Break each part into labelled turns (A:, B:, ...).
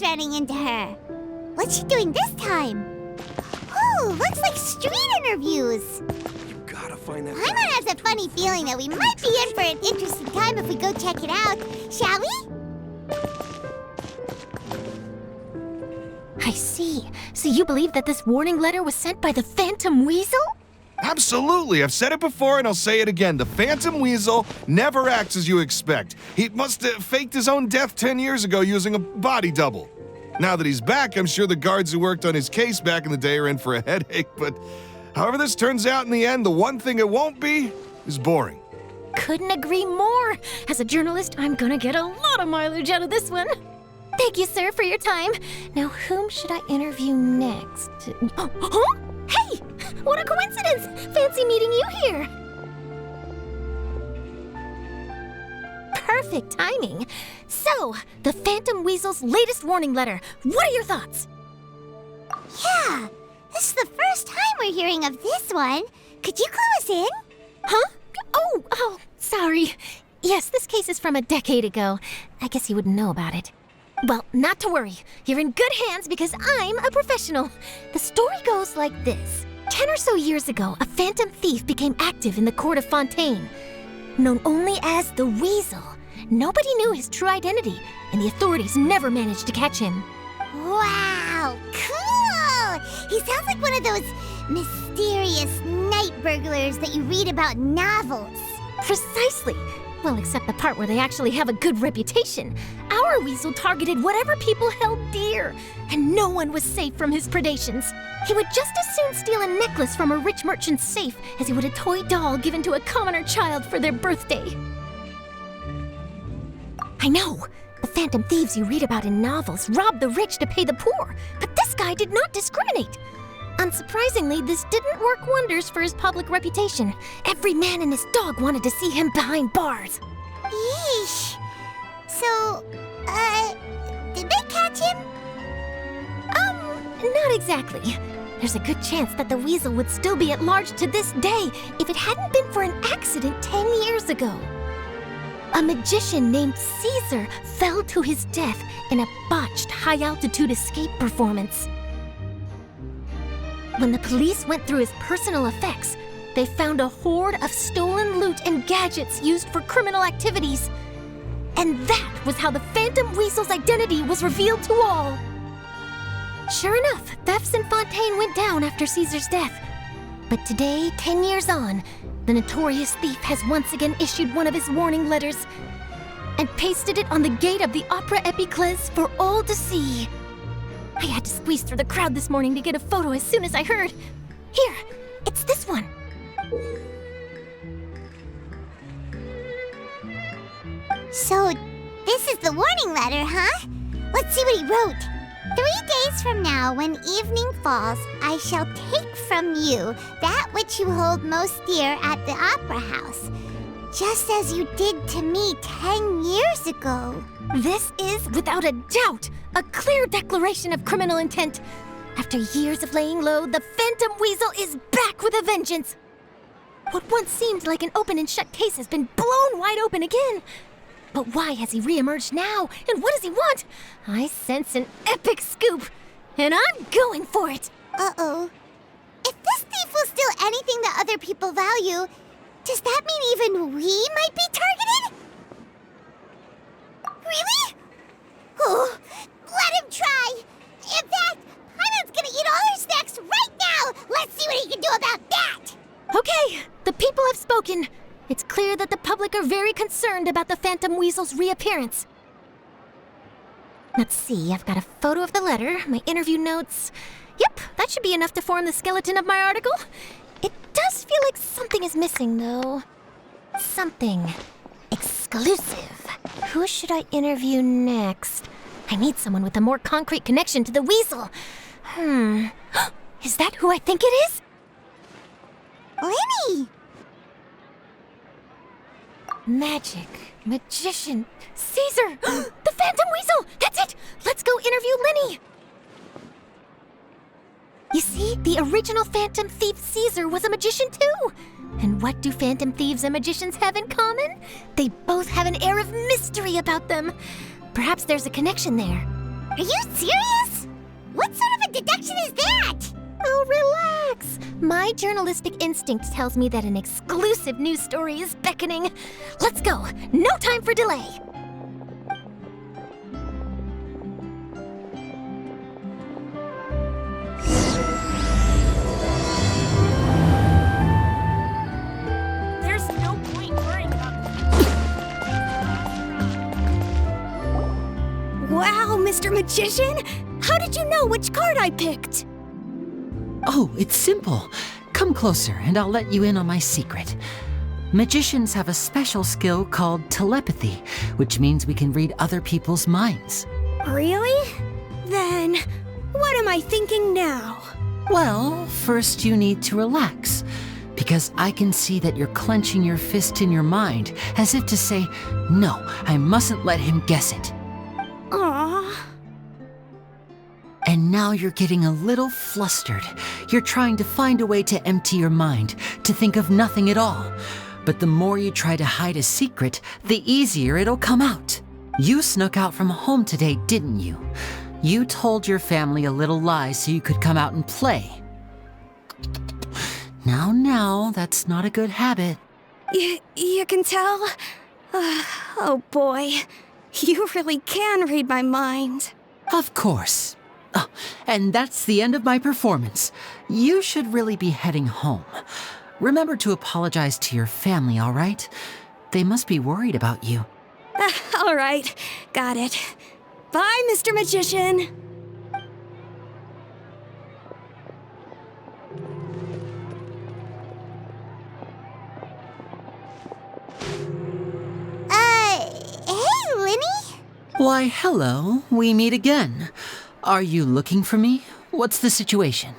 A: running into her. What's she doing this time? Oh, looks like street interviews.
B: You gotta find that.
A: Paimon has a funny feeling that we might be in for an interesting time if we go check it out. Shall we?
C: I see. So you believe that this warning letter was sent by the Phantom Weasel?
B: Absolutely. I've said it before and I'll say it again. The Phantom Weasel never acts as you expect. He must have faked his own death 10 years ago using a body double. Now that he's back, I'm sure the guards who worked on his case back in the day are in for a headache, but however this turns out in the end, the one thing it won't be is boring.
C: Couldn't agree more. As a journalist, I'm gonna get a lot of mileage out of this one. Thank you, sir, for your time. Now, whom should I interview next? Huh? Hey! What a coincidence! Fancy meeting you here. Perfect timing. So, the Phantom Weasel's latest warning letter. What are your thoughts?
A: Yeah, this is the first time we're hearing of this one. Could you clue us in?
C: Huh? Oh, sorry. Yes, this case is from a decade ago. I guess you wouldn't know about it. Well, not to worry. You're in good hands because I'm a professional. The story goes like this. 10 or so years ago, a phantom thief became active in the court of Fontaine. Known only as the Weasel, nobody knew his true identity, and the authorities never managed to catch him.
A: Wow, cool! He sounds like one of those mysterious night burglars that you read about in novels.
C: Precisely. Well, except the part where they actually have a good reputation. Our Weasel targeted whatever people held dear, and no one was safe from his predations. He would just as soon steal a necklace from a rich merchant's safe as he would a toy doll given to a commoner child for their birthday. I know. The phantom thieves you read about in novels rob the rich to pay the poor, but this guy did not discriminate. Unsurprisingly, this didn't work wonders for his public reputation. Every man and his dog wanted to see him behind bars.
A: Yeesh. So, did they catch him?
C: Not exactly. There's a good chance that the Weasel would still be at large to this day if it hadn't been for an accident 10 years ago. A magician named Caesar fell to his death in a botched high-altitude escape performance. When the police went through his personal effects, they found a hoard of stolen loot and gadgets used for criminal activities. And that was how the Phantom Weasel's identity was revealed to all. Sure enough, thefts in Fontaine went down after Caesar's death. But today, 10 years on, the notorious thief has once again issued one of his warning letters and pasted it on the gate of the Opera Epiclese for all to see. I had to squeeze through the crowd this morning to get a photo as soon as I heard. Here, it's this one.
A: So, this is the warning letter, huh? Let's see what he wrote. 3 days from now, when evening falls, I shall take from you that which you hold most dear at the Opera House, just as you did to me 10 years ago.
C: This is, without a doubt, a clear declaration of criminal intent. After years of laying low, the Phantom Weasel is back with a vengeance. What once seemed like an open and shut case has been blown wide open again. But why has he re-emerged now? And what does he want? I sense an epic scoop, and I'm going for it.
A: Uh-oh. If this thief will steal anything that other people value, does that mean even we might be targeted? Really? Oh, let him try. In fact, Paimon's gonna eat all her snacks right now. Let's see what he can do about that.
C: Okay, the people have spoken. It's clear that the public are very concerned about the Phantom Weasel's reappearance. Let's see, I've got a photo of the letter, my interview notes. Yep, that should be enough to form the skeleton of my article. It does feel like something is missing, though. Something exclusive. Who should I interview next? I need someone with a more concrete connection to the Weasel. Is that who I think it is?
A: Lyney!
C: Magic, magician, Caesar, the Phantom Weasel! That's it! Let's go interview Lyney! You see, the original Phantom Thief Caesar was a magician too! And what do Phantom Thieves and magicians have in common? They both have an air of mystery about them. Perhaps there's a connection there.
A: Are you serious? What sort of a deduction is that?
C: Oh, relax. My journalistic instinct tells me that an exclusive news story is beckoning. Let's go. No time for delay. There's no point worrying about this.
D: Wow, Mr. Magician! How did you know which card I picked?
E: Oh, it's simple. Come closer and I'll let you in on my secret. Magicians have a special skill called telepathy, which means we can read other people's minds.
D: Really? Then, what am I thinking now?
E: Well, first you need to relax, because I can see that you're clenching your fist in your mind, as if to say, no, I mustn't let him guess it.
D: Aww.
E: And now you're getting a little flustered. You're trying to find a way to empty your mind, to think of nothing at all. But the more you try to hide a secret, the easier it'll come out. You snuck out from home today, didn't you? You told your family a little lie so you could come out and play. Now, that's not a good habit.
D: You can tell? Oh boy, you really can read my mind.
E: Of course. Oh, and that's the end of my performance. You should really be heading home. Remember to apologize to your family, all right? They must be worried about you.
D: All right, got it. Bye, Mr. Magician.
A: Hey, Lyney?
E: Why, hello. We meet again. Are you looking for me? What's the situation?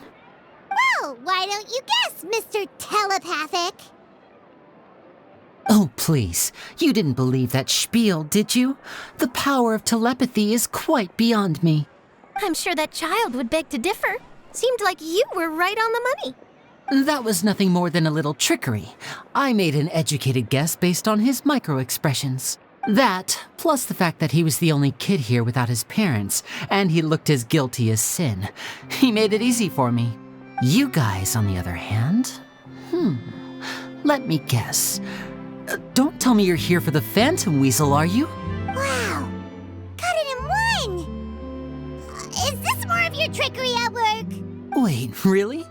A: Well, why don't you guess, Mr. Telepathic?
E: Oh, please. You didn't believe that spiel, did you? The power of telepathy is quite beyond me.
C: I'm sure that child would beg to differ. Seemed like you were right on the money.
E: That was nothing more than a little trickery. I made an educated guess based on his micro-expressions. That, plus the fact that he was the only kid here without his parents, and he looked as guilty as sin. He made it easy for me. You guys, on the other hand, let me guess. Don't tell me you're here for the Phantom Weasel, are you?
A: Wow, got it in one! Is this more of your trickery at work?
E: Wait, really?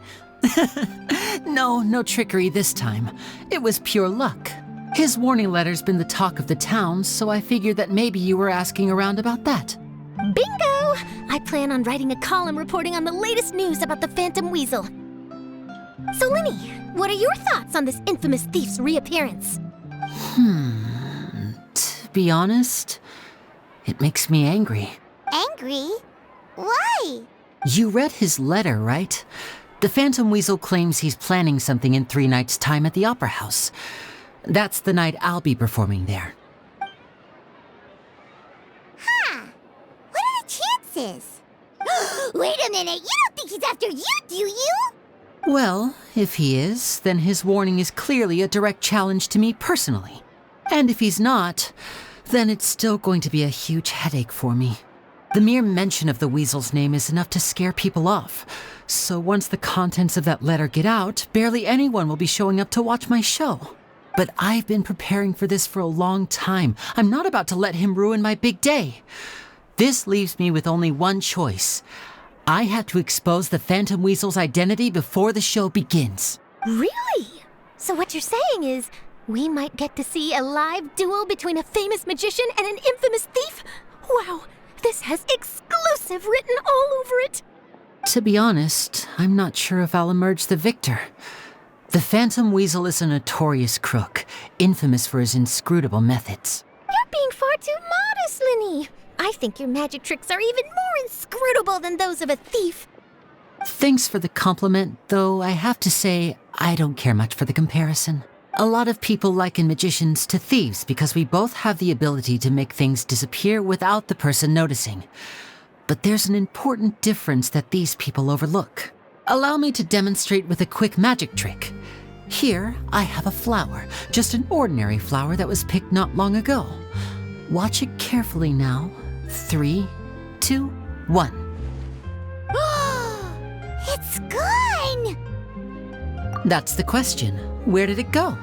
E: No trickery this time. It was pure luck. His warning letter's been the talk of the town, so I figured that maybe you were asking around about that.
C: Bingo! I plan on writing a column reporting on the latest news about the Phantom Weasel. So, Lyney, what are your thoughts on this infamous thief's reappearance?
E: To be honest, it makes me angry.
A: Angry? Why?
E: You read his letter, right? The Phantom Weasel claims he's planning something in 3 nights' time at the Opera House. That's the night I'll be performing there.
A: Huh. What are the chances? Wait a minute, you don't think he's after you, do you?
E: Well, if he is, then his warning is clearly a direct challenge to me personally. And if he's not, then it's still going to be a huge headache for me. The mere mention of the Weasel's name is enough to scare people off. So once the contents of that letter get out, barely anyone will be showing up to watch my show. But I've been preparing for this for a long time. I'm not about to let him ruin my big day. This leaves me with only one choice. I have to expose the Phantom Weasel's identity before the show begins.
C: Really? So what you're saying is, we might get to see a live duel between a famous magician and an infamous thief? Wow, this has exclusive written all over it.
E: To be honest, I'm not sure if I'll emerge the victor. The Phantom Weasel is a notorious crook, infamous for his inscrutable methods.
C: You're being far too modest, Lyney. I think your magic tricks are even more inscrutable than those of a thief.
E: Thanks for the compliment, though I have to say I don't care much for the comparison. A lot of people liken magicians to thieves because we both have the ability to make things disappear without the person noticing. But there's an important difference that these people overlook. Allow me to demonstrate with a quick magic trick. Here, I have a flower, just an ordinary flower that was picked not long ago. Watch it carefully now. 3, 2, 1.
A: It's gone!
E: That's the question. Where did it go?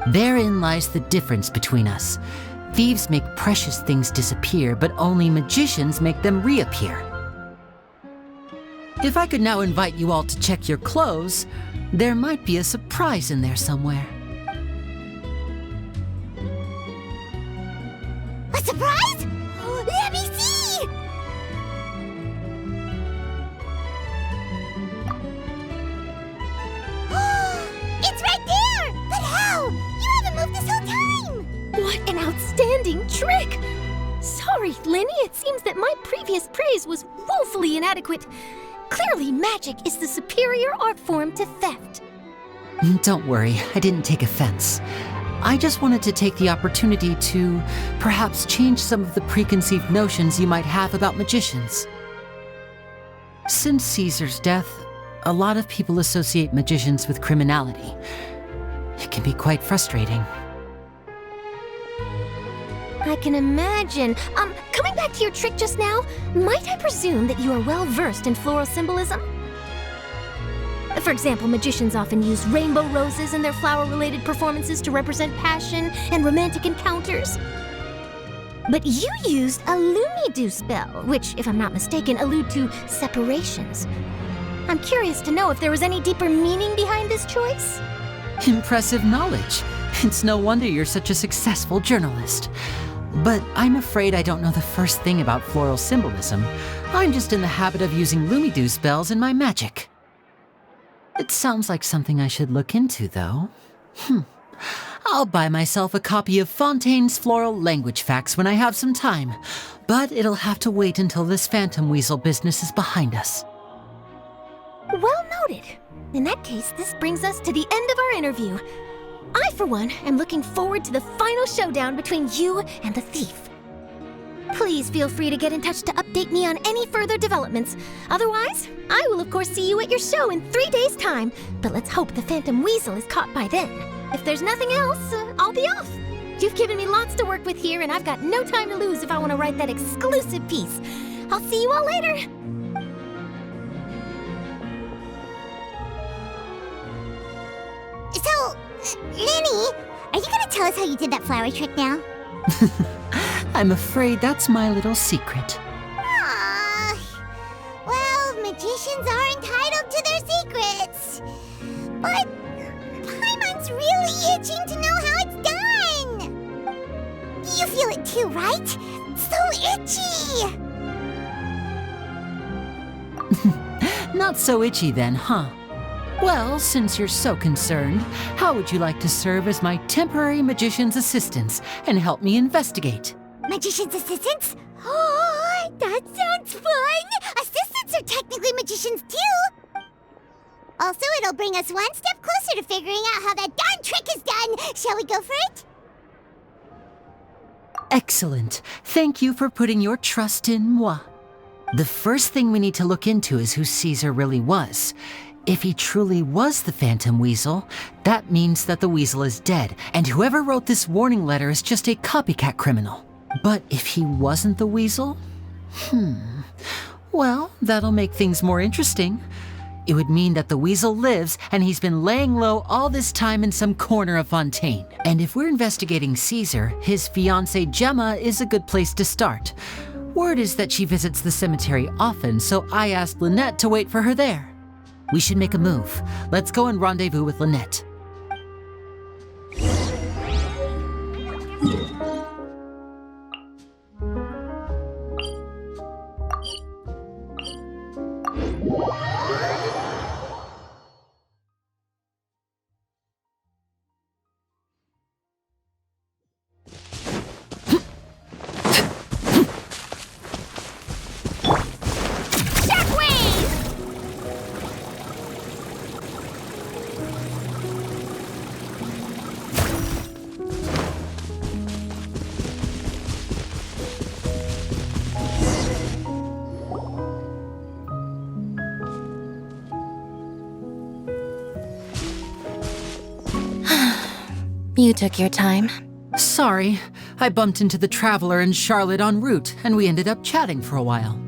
E: Therein lies the difference between us. Thieves make precious things disappear, but only magicians make them reappear. If I could now invite you all to check your clothes, there might be a surprise in there somewhere.
A: A surprise? Let me see! It's right there! But how? You haven't moved this whole time!
C: What an outstanding trick! Sorry, Lyney, it seems that my previous praise was woefully inadequate. Clearly, magic is the superior art form to theft.
E: Don't worry, I didn't take offense. I just wanted to take the opportunity to perhaps change some of the preconceived notions you might have about magicians. Since Caesar's death, a lot of people associate magicians with criminality. It can be quite frustrating.
C: I can imagine. Coming back to your trick just now, might I presume that you are well versed in floral symbolism? For example, magicians often use rainbow roses in their flower-related performances to represent passion and romantic encounters. But you used a Lumidu spell, which, if I'm not mistaken, allude to separations. I'm curious to know if there was any deeper meaning behind this choice?
E: Impressive knowledge. It's no wonder you're such a successful journalist. But I'm afraid I don't know the first thing about floral symbolism. I'm just in the habit of using Lumidu spells in my magic. It sounds like something I should look into, though. I'll buy myself a copy of Fontaine's Floral Language Facts when I have some time, but it'll have to wait until this phantom weasel business is behind us.
C: Well noted. In that case, this brings us to the end of our interview. I, for one, am looking forward to the final showdown between you and the thief. Please feel free to get in touch to update me on any further developments. Otherwise, I will of course see you at your show in 3 days' time, but let's hope the Phantom Weasel is caught by then. If there's nothing else, I'll be off. You've given me lots to work with here, and I've got no time to lose if I want to write that exclusive piece. I'll see you all later.
A: So, Lyney, are you gonna tell us how you did that flower trick now?
E: I'm afraid that's my little secret.
A: Aww. Well, magicians are entitled to their secrets. But Paimon's really itching to know how it's done. You feel it too, right? So itchy.
E: Not so itchy then, huh? Well, since you're so concerned, how would you like to serve as my temporary magician's assistants and help me investigate?
A: Magician's assistants? Oh, that sounds fun! Assistants are technically magicians too! Also, it'll bring us one step closer to figuring out how that darn trick is done! Shall we go for it?
E: Excellent. Thank you for putting your trust in moi. The first thing we need to look into is who Caesar really was. If he truly was the Phantom Weasel, that means that the weasel is dead, and whoever wrote this warning letter is just a copycat criminal. But if he wasn't the weasel? Well, that'll make things more interesting. It would mean that the weasel lives, and he's been laying low all this time in some corner of Fontaine. And if we're investigating Caesar, his fiancée Gemma is a good place to start. Word is that she visits the cemetery often, so I asked Lynette to wait for her there. We should make a move. Let's go and rendezvous with Lynette.
C: You took your time.
E: Sorry, I bumped into the Traveler and Charlotte en route, and we ended up chatting for a while.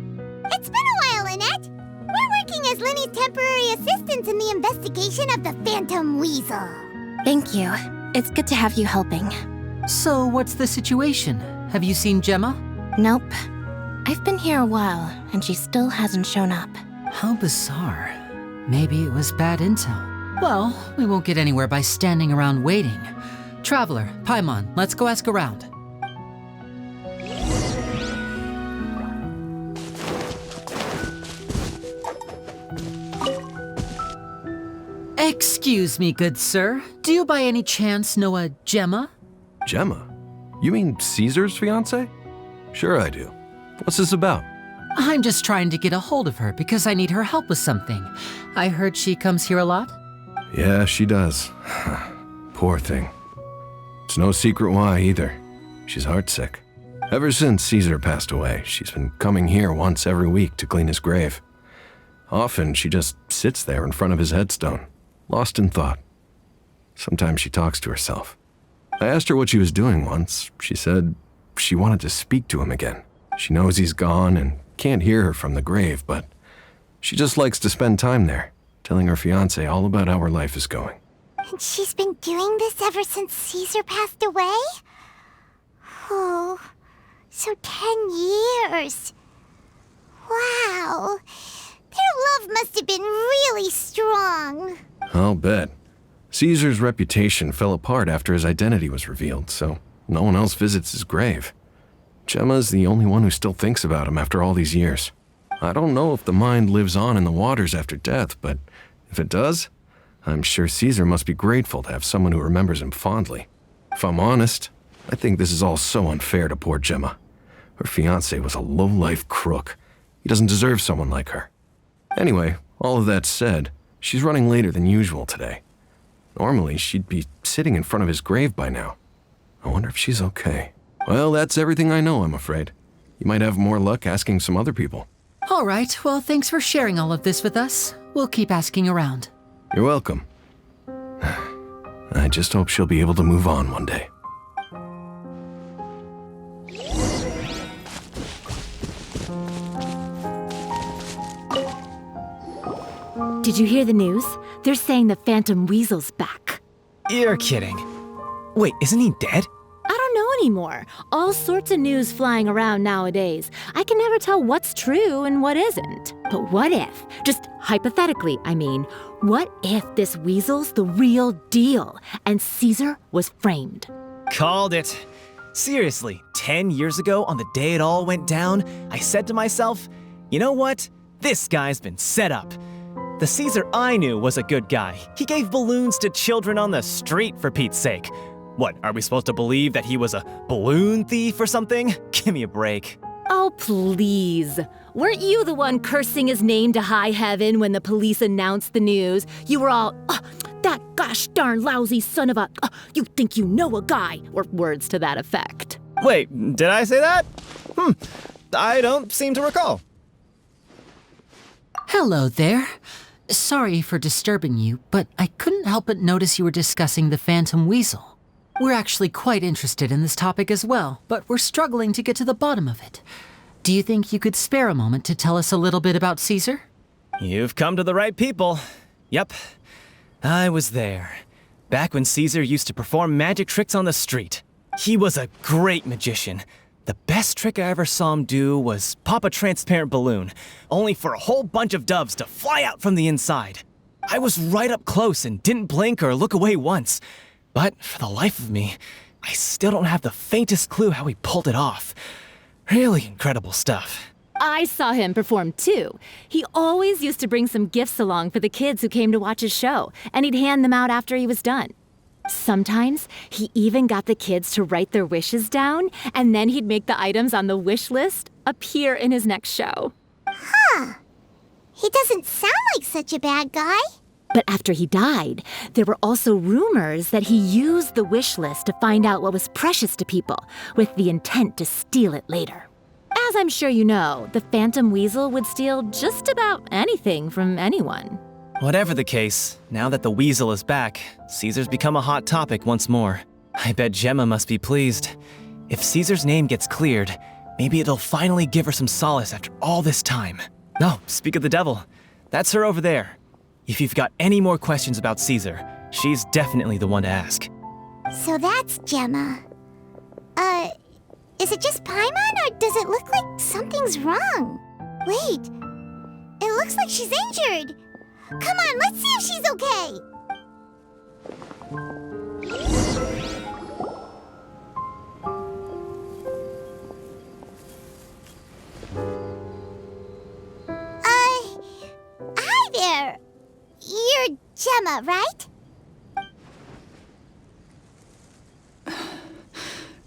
A: It's been a while, Lynette. We're working as Lyney's temporary assistants in the investigation of the Phantom Weasel.
D: Thank you. It's good to have you helping.
E: So, what's the situation? Have you seen Gemma?
D: Nope. I've been here a while, and she still hasn't shown up.
E: How bizarre. Maybe it was bad intel. Well, we won't get anywhere by standing around waiting. Traveler, Paimon, let's go ask around. Excuse me, good sir. Do you by any chance know a Gemma?
F: Gemma? You mean Caesar's fiancé? Sure I do. What's this about?
E: I'm just trying to get a hold of her because I need her help with something. I heard she comes here a lot.
F: Yeah, she does. Poor thing. It's no secret why either. She's heartsick. Ever since Caesar passed away, she's been coming here once every week to clean his grave. Often she just sits there in front of his headstone, lost in thought. Sometimes she talks to herself. I asked her what she was doing once. She said she wanted to speak to him again. She knows he's gone and can't hear her from the grave, but she just likes to spend time there, telling her fiancé all about how her life is going.
A: And she's been doing this ever since Caesar passed away? Oh, so 10 years. Wow. Their love must have been really strong.
F: I'll bet. Caesar's reputation fell apart after his identity was revealed, so no one else visits his grave. Gemma's the only one who still thinks about him after all these years. I don't know if the mind lives on in the waters after death, but if it does, I'm sure Caesar must be grateful to have someone who remembers him fondly. If I'm honest, I think this is all so unfair to poor Gemma. Her fiancé was a low-life crook. He doesn't deserve someone like her. Anyway, all of that said, she's running later than usual today. Normally, she'd be sitting in front of his grave by now. I wonder if she's okay. Well, that's everything I know, I'm afraid. You might have more luck asking some other people.
E: All right, well, thanks for sharing all of this with us. We'll keep asking around.
F: You're welcome. I just hope she'll be able to move on one day.
G: Did you hear the news? They're saying the Phantom Weasel's back.
H: You're kidding. Wait, isn't he dead?
G: I don't know anymore. All sorts of news flying around nowadays. I can never tell what's true and what isn't. But what if, just hypothetically, I mean, what if this weasel's the real deal and Caesar was framed?
H: Called it. Seriously, 10 years ago on the day it all went down, I said to myself, you know what? This guy's been set up. The Caesar I knew was a good guy. He gave balloons to children on the street, for Pete's sake. What, are we supposed to believe that he was a balloon thief or something? Give me a break.
G: Oh, please. Weren't you the one cursing his name to high heaven when the police announced the news? You were all, that gosh darn lousy son of a, you think you know a guy, or words to that effect.
H: Wait, did I say that? I don't seem to recall.
E: Hello there. Sorry for disturbing you, but I couldn't help but notice you were discussing the Phantom Weasel. We're actually quite interested in this topic as well, but we're struggling to get to the bottom of it. Do you think you could spare a moment to tell us a little bit about Caesar?
H: You've come to the right people. Yep, I was there. Back when Caesar used to perform magic tricks on the street. He was a great magician. The best trick I ever saw him do was pop a transparent balloon, only for a whole bunch of doves to fly out from the inside. I was right up close and didn't blink or look away once. But for the life of me, I still don't have the faintest clue how he pulled it off. Really incredible stuff.
G: I saw him perform too. He always used to bring some gifts along for the kids who came to watch his show, and he'd hand them out after he was done. Sometimes he even got the kids to write their wishes down, and then he'd make the items on the wish list appear in his next show.
A: He doesn't sound like such a bad guy.
G: But after he died, there were also rumors that he used the wish list to find out what was precious to people, with the intent to steal it later. As I'm sure you know, the Phantom Weasel would steal just about anything from anyone.
H: Whatever the case, now that the weasel is back, Caesar's become a hot topic once more. I bet Gemma must be pleased. If Caesar's name gets cleared, Maybe it'll finally give her some solace after all this time. No, speak of the devil. That's her over there. If you've got any more questions about Caesar, she's definitely the one to ask.
A: So that's Gemma. Is it just Paimon, or does it look like something's wrong? Wait, it looks like she's injured. Come on, let's see if she's okay. Hi there. You're Gemma, right?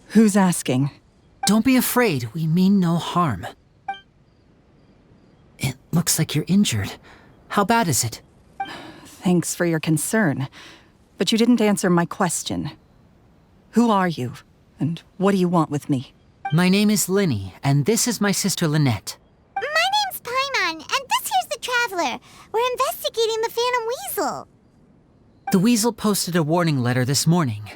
I: Who's asking?
E: Don't be afraid, we mean no harm. It looks like you're injured. How bad is it?
I: Thanks for your concern, but you didn't answer my question. Who are you, and what do you want with me?
E: My name is Lyney, and this is my sister Lynette.
A: My name's Paimon, and this here's the Traveler. We're investigating the Phantom Weasel.
E: The Weasel posted a warning letter this morning.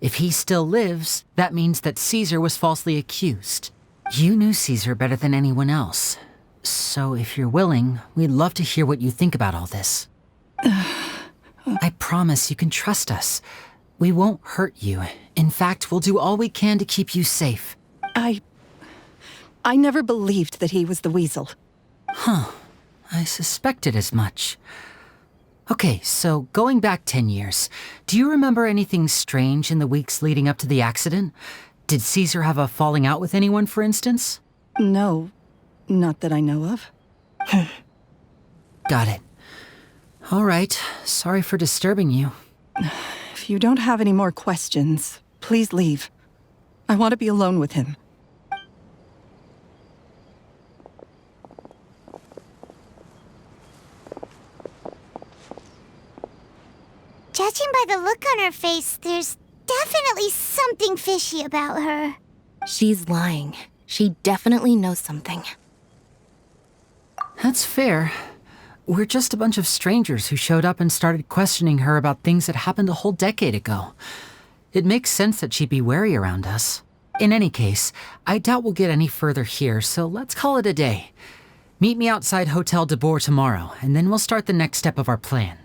E: If he still lives, that means that Caesar was falsely accused. You knew Caesar better than anyone else. So if you're willing, we'd love to hear what you think about all this. I promise you can trust us. We won't hurt you. In fact, we'll do all we can to keep you safe.
I: I never believed that he was the Weasel.
E: Huh. I suspected as much. Okay, so going back 10 years, do you remember anything strange in the weeks leading up to the accident? Did Caesar have a falling out with anyone, for instance?
I: No, not that I know of.
E: Got it. All right, sorry for disturbing you.
I: If you don't have any more questions, please leave. I want to be alone with him.
A: Judging by the look on her face, there's definitely something fishy about her.
C: She's lying. She definitely knows something.
E: That's fair. We're just a bunch of strangers who showed up and started questioning her about things that happened a whole decade ago. It makes sense that she'd be wary around us. In any case, I doubt we'll get any further here, so let's call it a day. Meet me outside Hotel de Boer tomorrow, and then we'll start the next step of our plan.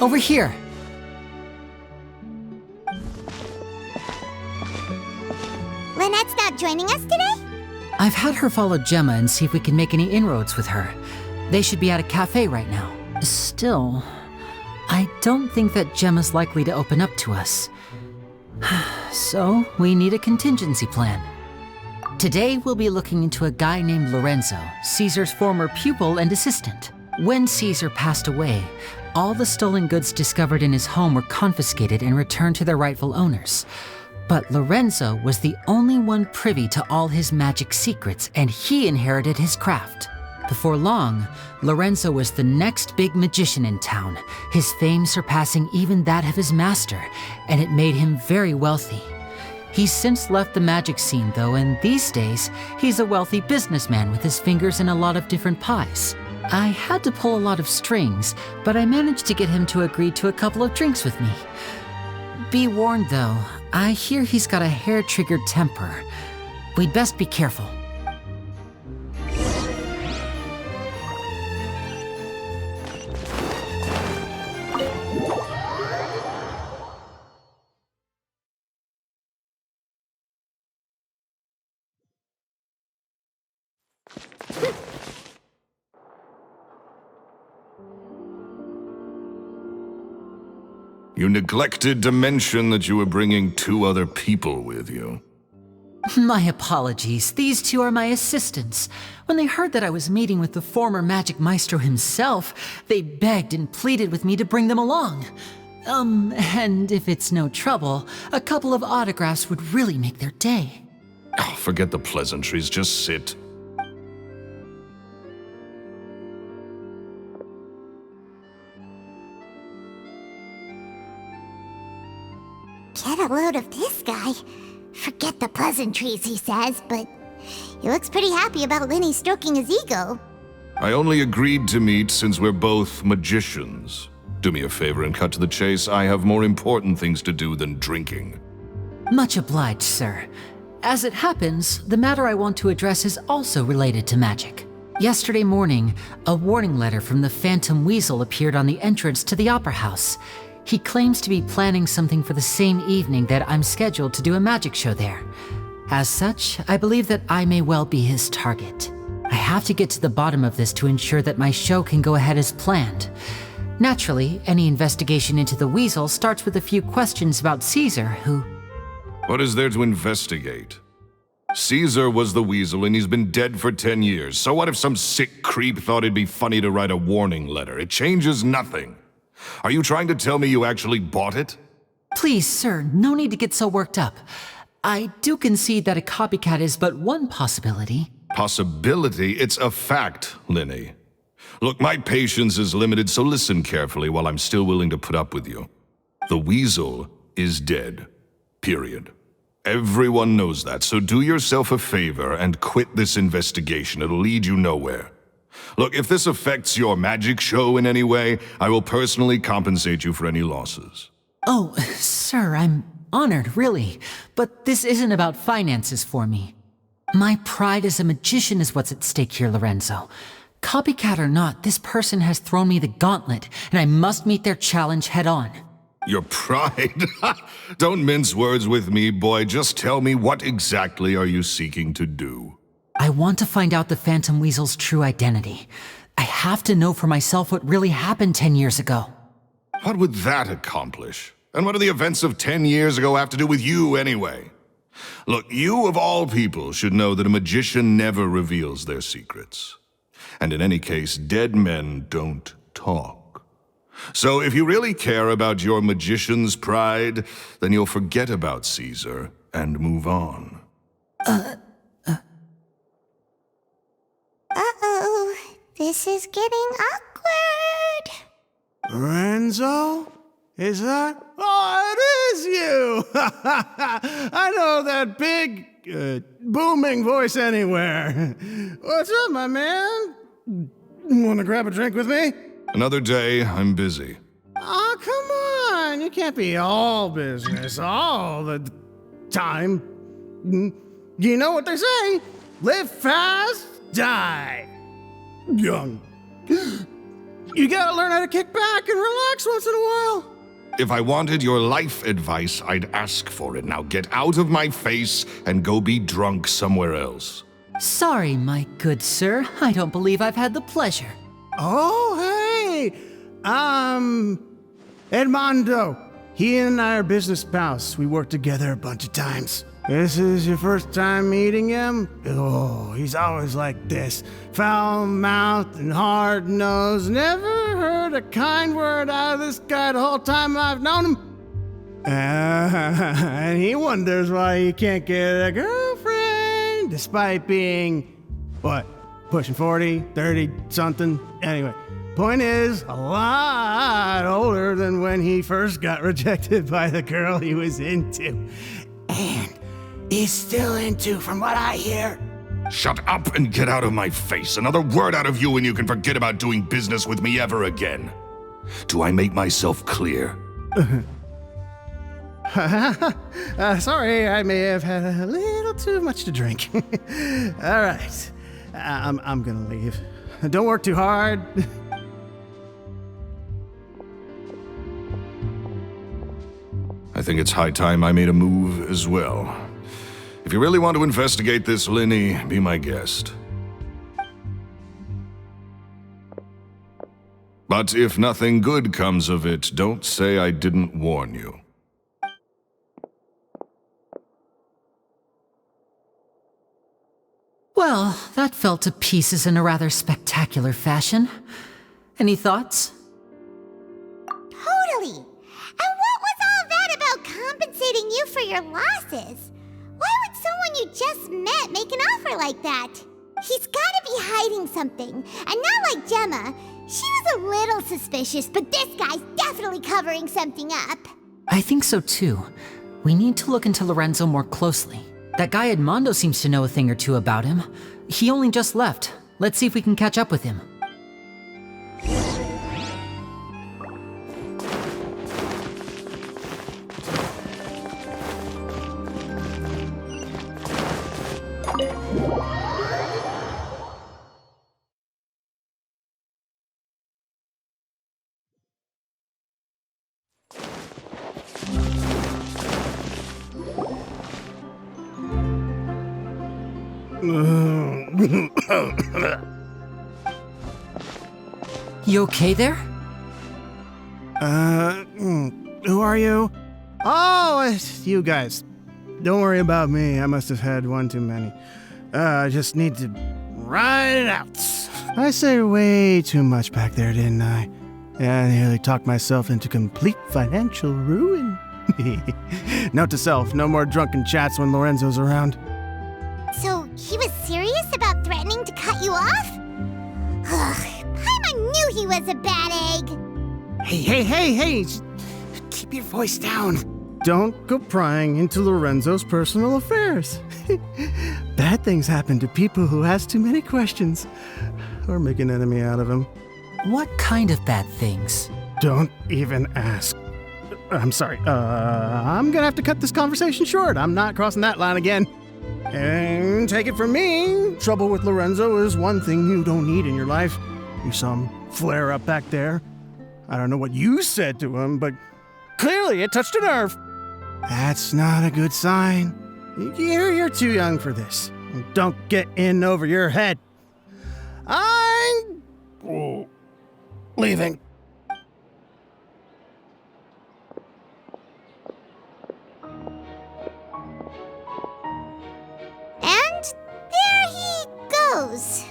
E: Over here.
A: Lynette's not joining us today?
E: I've had her follow Gemma and see if we can make any inroads with her. They should be at a cafe right now. Still, I don't think that Gemma's likely to open up to us. So, we need a contingency plan. Today, we'll be looking into a guy named Lorenzo, Caesar's former pupil and assistant. When Caesar passed away, all the stolen goods discovered in his home were confiscated and returned to their rightful owners. But Lorenzo was the only one privy to all his magic secrets, and he inherited his craft. Before long, Lorenzo was the next big magician in town, his fame surpassing even that of his master, and it made him very wealthy. He's since left the magic scene though, and these days, he's a wealthy businessman with his fingers in a lot of different pies. I had to pull a lot of strings, but I managed to get him to agree to a couple of drinks with me. Be warned though, I hear he's got a hair-triggered temper. We'd best be careful.
B: You neglected to mention that you were bringing 2 other people with you.
E: My apologies. These 2 are my assistants. When they heard that I was meeting with the former Magic Maestro himself, they begged and pleaded with me to bring them along. And if it's no trouble, a couple of autographs would really make their day.
B: Oh, forget the pleasantries, just sit.
A: Get a load of this guy. Forget the pleasantries, he says, but he looks pretty happy about Lyney stroking his ego.
B: I only agreed to meet since we're both magicians. Do me a favor and cut to the chase. I have more important things to do than drinking.
E: Much obliged, sir. As it happens, the matter I want to address is also related to magic. Yesterday morning, a warning letter from the Phantom Weasel appeared on the entrance to the Opera House. He claims to be planning something for the same evening that I'm scheduled to do a magic show there. As such, I believe that I may well be his target. I have to get to the bottom of this to ensure that my show can go ahead as planned. Naturally, any investigation into the Weasel starts with a few questions about Caesar, who...
B: What is there to investigate? Caesar was the Weasel and he's been dead for 10 years. So what if some sick creep thought it'd be funny to write a warning letter? It changes nothing. Are you trying to tell me you actually bought it?
E: Please, sir, no need to get so worked up. I do concede that a copycat is but one possibility.
B: Possibility? It's a fact, Lyney. Look, my patience is limited, so listen carefully while I'm still willing to put up with you. The Weasel is dead. Period. Everyone knows that, so do yourself a favor and quit this investigation. It'll lead you nowhere. Look, if this affects your magic show in any way, I will personally compensate you for any losses.
E: Oh, sir, I'm honored, really. But this isn't about finances for me. My pride as a magician is what's at stake here, Lorenzo. Copycat or not, this person has thrown me the gauntlet, and I must meet their challenge head on.
B: Your pride? Don't mince words with me, boy. Just tell me, what exactly are you seeking to do?
E: I want to find out the Phantom Weasel's true identity. I have to know for myself what really happened 10 years ago.
B: What would that accomplish? And what do the events of 10 years ago have to do with you, anyway? Look, you of all people should know that a magician never reveals their secrets. And in any case, dead men don't talk. So if you really care about your magician's pride, then you'll forget about Caesar and move on.
A: Uh-oh, this is getting awkward.
J: Lorenzo? Is that? Oh, it is you! I know that big, booming voice anywhere. What's up, my man? Want to grab a drink with me?
B: Another day, I'm busy.
J: Oh, come on. You can't be all business all the time. You know what they say? Live fast, die young. You gotta learn how to kick back and relax once in a while.
B: If I wanted your life advice, I'd ask for it. Now get out of my face and go be drunk somewhere else.
E: Sorry, my good sir. I don't believe I've had the pleasure.
J: Oh, hey! Edmondo. He and I are business pals. We worked together a bunch of times. This is your first time meeting him? Oh, he's always like this. Foul-mouthed and hard-nosed. Never heard a kind word out of this guy the whole time I've known him. And he wonders why he can't get a girlfriend, despite being, what, pushing 40, 30, something? Anyway, point is, a lot older than when he first got rejected by the girl he was into. And he's still into, from what I hear.
B: Shut up and get out of my face. Another word out of you and you can forget about doing business with me ever again. Do I make myself clear?
J: Sorry, I may have had a little too much to drink. All right, I'm gonna leave. Don't work too hard.
B: I think it's high time I made a move as well. If you really want to investigate this, Lyney, be my guest. But if nothing good comes of it, don't say I didn't warn you.
E: Well, that fell to pieces in a rather spectacular fashion. Any thoughts?
A: Totally. And what was all that about compensating you for your losses? Why would someone you just met make an offer like that? He's gotta be hiding something. And not like Gemma. She was a little suspicious, but this guy's definitely covering something up.
E: I think so too. We need to look into Lorenzo more closely. That guy Edmondo seems to know a thing or two about him. He only just left. Let's see if we can catch up with him. You okay there?
J: Who are you? Oh, it's you guys. Don't worry about me. I must have had one too many. I just need to ride it out. I say way too much back there, didn't I? Yeah, I nearly talked myself into complete financial ruin. Note to self, no more drunken chats when Lorenzo's around.
A: So, he was serious about threatening to cut you off? Ugh, Paimon knew he was a bad egg.
J: Hey, keep your voice down. Don't go prying into Lorenzo's personal affairs. Bad things happen to people who ask too many questions or make an enemy out of him.
E: What kind of bad things?
J: Don't even ask. I'm sorry, I'm gonna have to cut this conversation short. I'm not crossing that line again. And take it from me, trouble with Lorenzo is one thing you don't need in your life. You saw him flare up back there. I don't know what you said to him, but clearly it touched a nerve. That's not a good sign. You're too young for this. Don't get in over your head. I'm leaving.
A: And there he goes.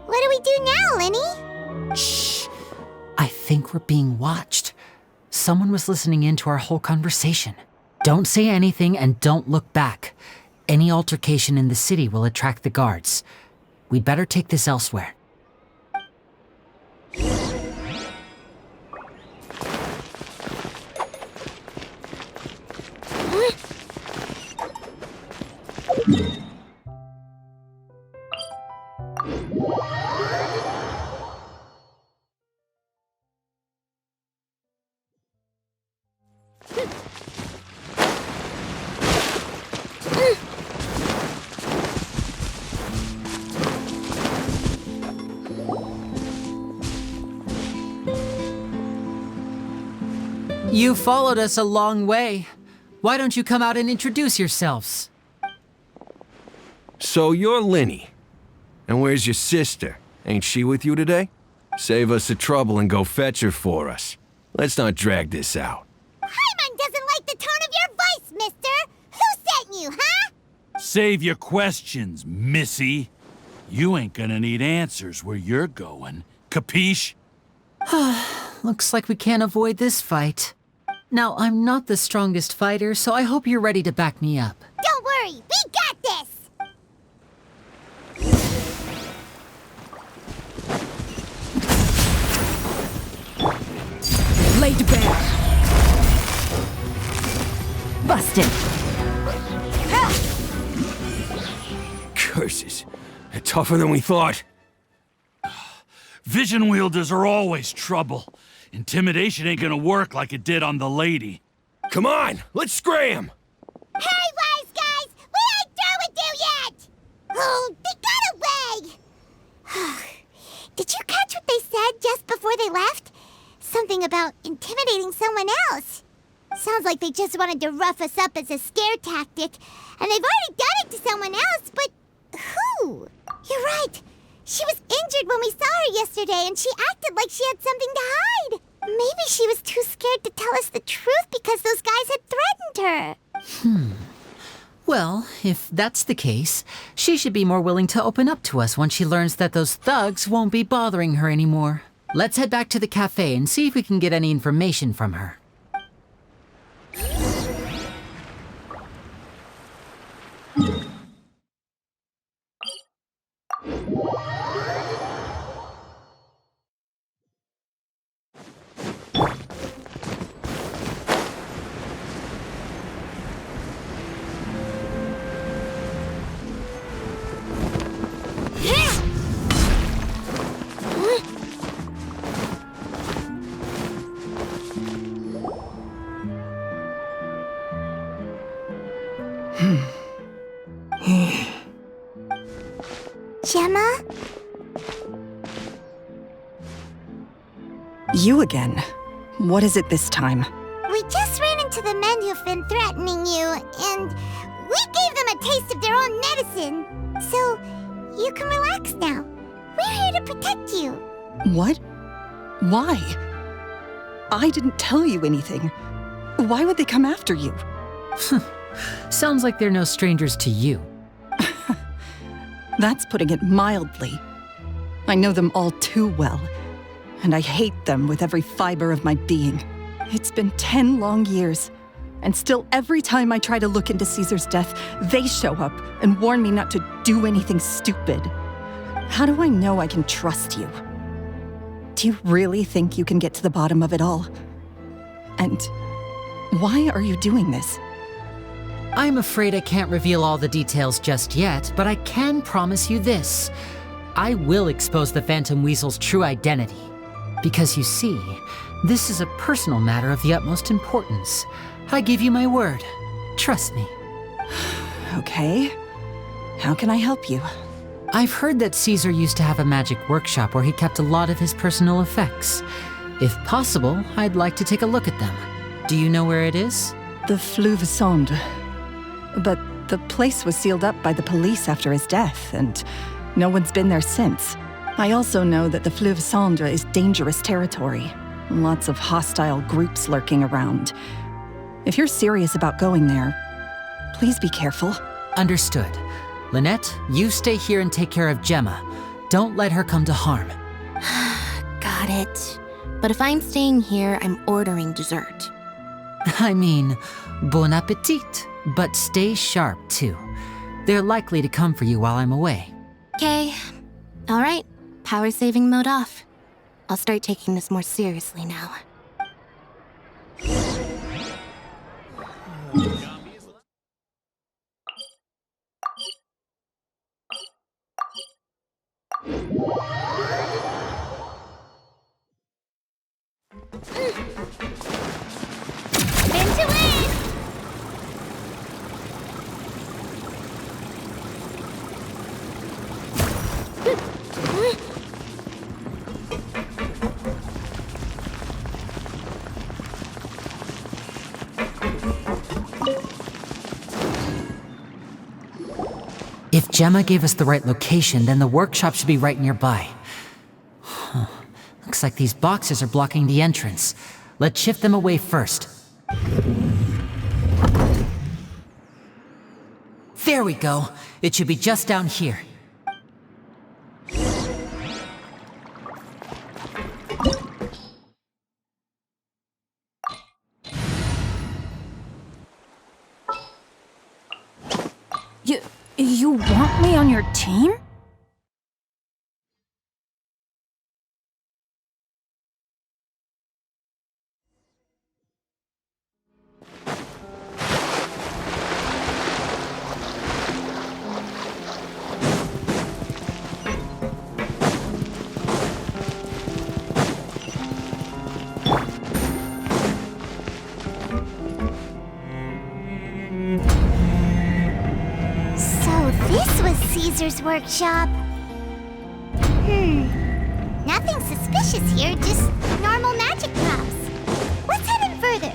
A: What do we do now, Lyney?
E: Shh! I think we're being watched. Someone was listening in to our whole conversation. Don't say anything and don't look back. Any altercation in the city will attract the guards. We'd better take this elsewhere. You followed us a long way. Why don't you come out and introduce yourselves?
F: So you're Lyney. And where's your sister? Ain't she with you today? Save us the trouble and go fetch her for us. Let's not drag this out.
A: Paimon doesn't like the tone of your voice, mister. Who sent you, huh?
K: Save your questions, missy. You ain't gonna need answers where you're going. Capiche?
E: Looks like we can't avoid this fight. Now, I'm not the strongest fighter, so I hope you're ready to back me up.
A: Don't worry, we got this.
G: Laid bare. Busted.
F: Curses. They're tougher than we thought.
K: Vision wielders are always trouble. Intimidation ain't gonna work like it did on the lady.
F: Come on, let's scram!
A: Hey, wise guys, we ain't through with you yet. Oh, they got away. Did you catch what they said just before they left? Something about intimidating someone else. Sounds like they just wanted to rough us up as a scare tactic, and they've already done it to someone else, but who? You're right. She was injured when we saw her yesterday, and she acted like she had something to hide. Maybe she was too scared to tell us the truth because those guys had threatened her.
E: Well, if that's the case, she should be more willing to open up to us once she learns that those thugs won't be bothering her anymore. Let's head back to the cafe and see if we can get any information from her.
A: Gemma?
I: You again. What is it this time?
A: We just ran into the men who've been threatening you, and we gave them a taste of their own medicine. So, you can relax now. We're here to protect you.
I: What? Why? I didn't tell you anything. Why would they come after you?
E: Sounds like they're no strangers to you.
I: That's putting it mildly. I know them all too well, and I hate them with every fiber of my being. It's been 10 long years, and still every time I try to look into Caesar's death, they show up and warn me not to do anything stupid. How do I know I can trust you? Do you really think you can get to the bottom of it all? And why are you doing this?
E: I'm afraid I can't reveal all the details just yet, but I can promise you this. I will expose the Phantom Weasel's true identity. Because you see, this is a personal matter of the utmost importance. I give you my word. Trust me.
I: Okay. How can I help you?
E: I've heard that Caesar used to have a magic workshop where he kept a lot of his personal effects. If possible, I'd like to take a look at them. Do you know where it is?
I: The Fleuve Sonde. But the place was sealed up by the police after his death, and no one's been there since. I also know that the Fleuve Sonde is dangerous territory. Lots of hostile groups lurking around. If you're serious about going there, please be careful.
E: Understood. Lynette, you stay here and take care of Gemma. Don't let her come to harm.
C: Got it. But if I'm staying here, I'm ordering dessert.
E: I mean, bon appetit. But stay sharp, too. They're likely to come for you while I'm away.
C: Okay. All right. Power saving mode off. I'll start taking this more seriously now.
A: Spin to win!
E: If Gemma gave us the right location, then the workshop should be right nearby. Looks like these boxes are blocking the entrance. Let's shift them away first. There we go. It should be just down here.
D: You want me on your team?
A: This was Caesar's workshop. Nothing suspicious here, just normal magic props. Let's head in further.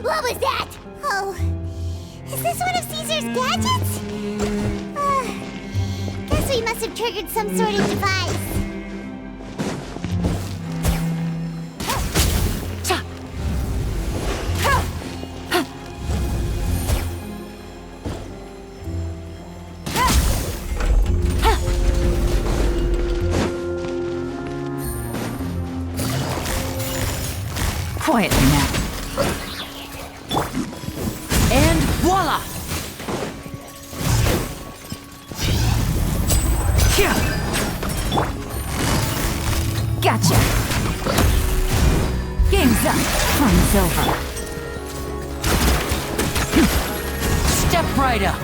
A: What was that? Oh, is this one of Caesar's gadgets? Guess we must must have triggered some sort of device.
I: Quietly now. And voila! Gotcha! Game's up. Fun's over. Step right up.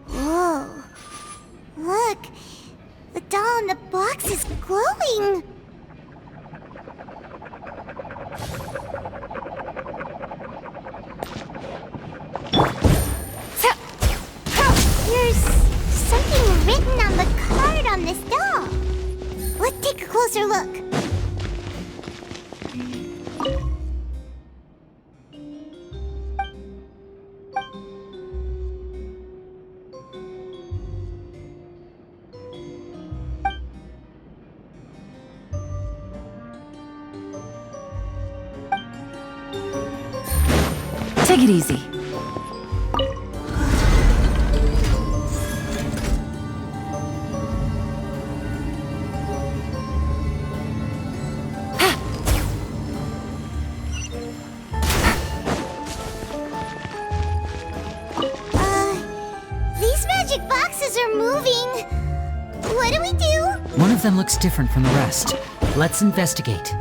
A: Whoa. Look. The doll in the box is glowing. There's something written on the card on this doll. Let's take a closer look.
I: Take it easy.
A: These magic boxes are moving. What do we do?
E: One of them looks different from the rest. Let's investigate.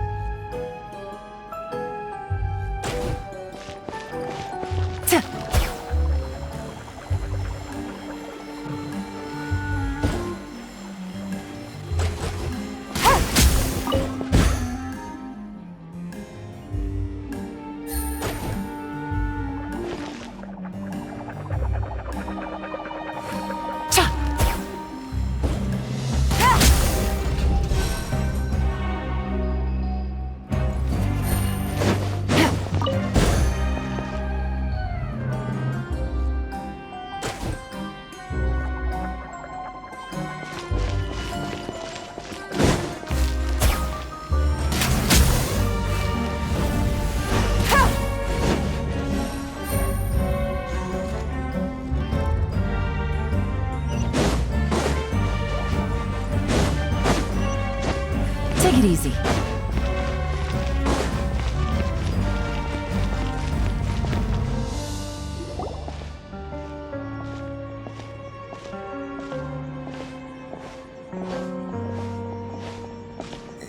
I: Take it easy.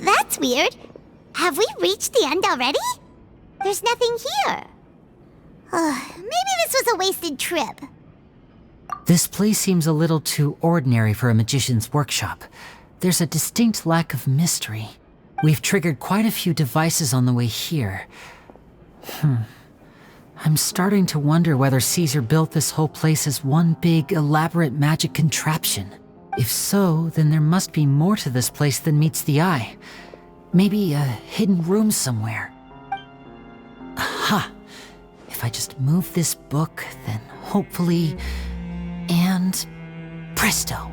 A: That's weird. Have we reached the end already? There's nothing here. Maybe this was a wasted trip.
E: This place seems a little too ordinary for a magician's workshop. There's a distinct lack of mystery. We've triggered quite a few devices on the way here. I'm starting to wonder whether Caesar built this whole place as one big, elaborate magic contraption. If so, then there must be more to this place than meets the eye. Maybe a hidden room somewhere. Aha! If I just move this book, then hopefully... And... presto!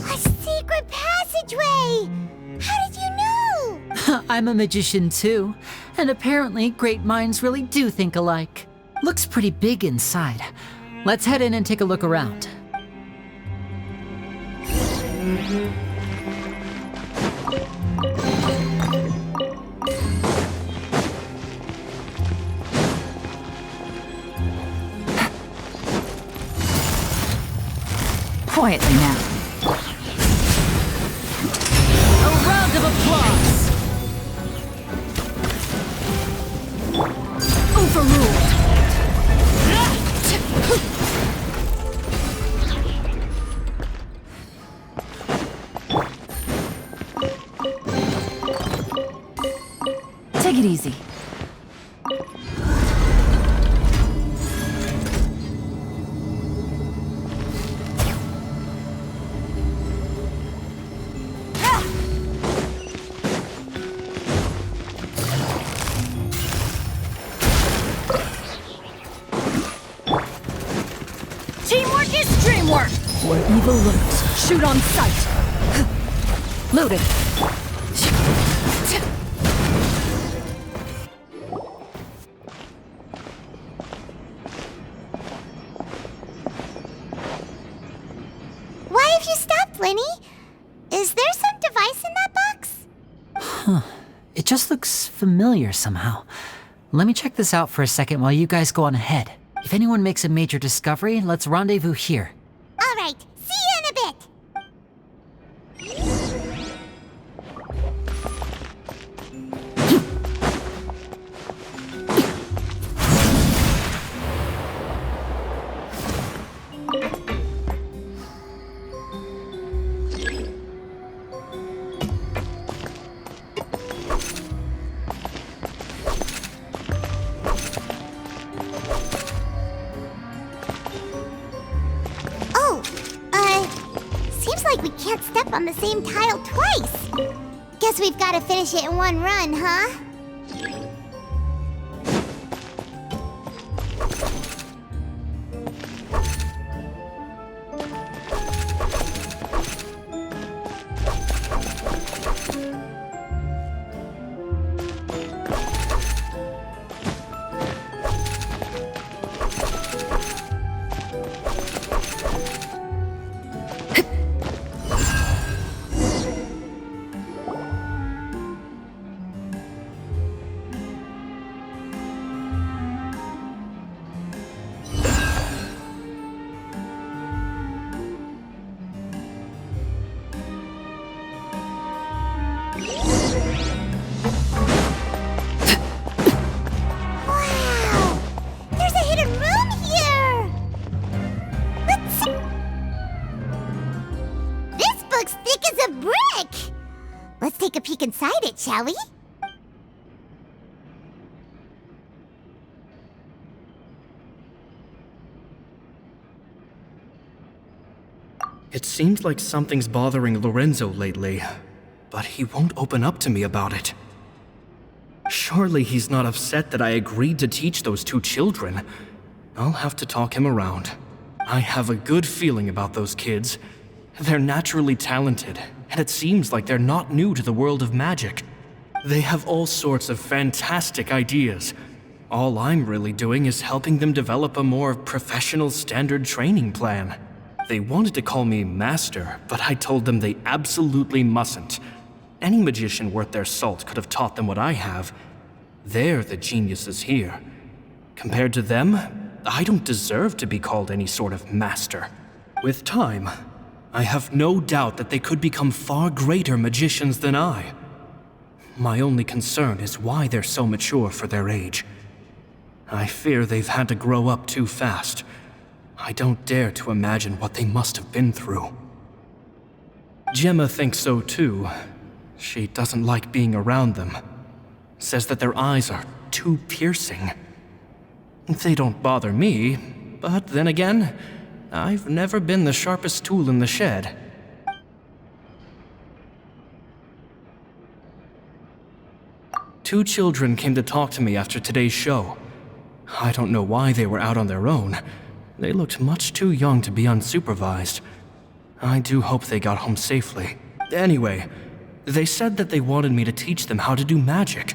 A: A secret passageway! How did you know?
E: I'm a magician too, and apparently great minds really do think alike. Looks pretty big inside. Let's head in and take a look around.
I: Quietly now.
E: A round of applause!
I: Overruled. Take it easy.
D: Dream work! Where evil lurks, shoot on sight. Loaded.
A: Why have you stopped, Lyney? Is there some device in that box?
E: It just looks familiar somehow. Let me check this out for a second while you guys go on ahead. If anyone makes a major discovery, let's rendezvous here.
A: All right, see you in a bit. Seems like we can't step on the same tile twice. Guess we've got to finish it in one run, huh? Let's take a peek inside it, shall we?
L: It seems like something's bothering Lorenzo lately, but he won't open up to me about it. Surely he's not upset that I agreed to teach those two children. I'll have to talk him around. I have a good feeling about those kids. They're naturally talented, and it seems like they're not new to the world of magic. They have all sorts of fantastic ideas. All I'm really doing is helping them develop a more professional standard training plan. They wanted to call me Master, but I told them they absolutely mustn't. Any magician worth their salt could have taught them what I have. They're the geniuses here. Compared to them, I don't deserve to be called any sort of master. With time, I have no doubt that they could become far greater magicians than I. My only concern is why they're so mature for their age. I fear they've had to grow up too fast. I don't dare to imagine what they must have been through. Gemma thinks so too. She doesn't like being around them. Says that their eyes are too piercing. They don't bother me, but then again, I've never been the sharpest tool in the shed. Two children came to talk to me after today's show. I don't know why they were out on their own. They looked much too young to be unsupervised. I do hope they got home safely. Anyway, they said that they wanted me to teach them how to do magic.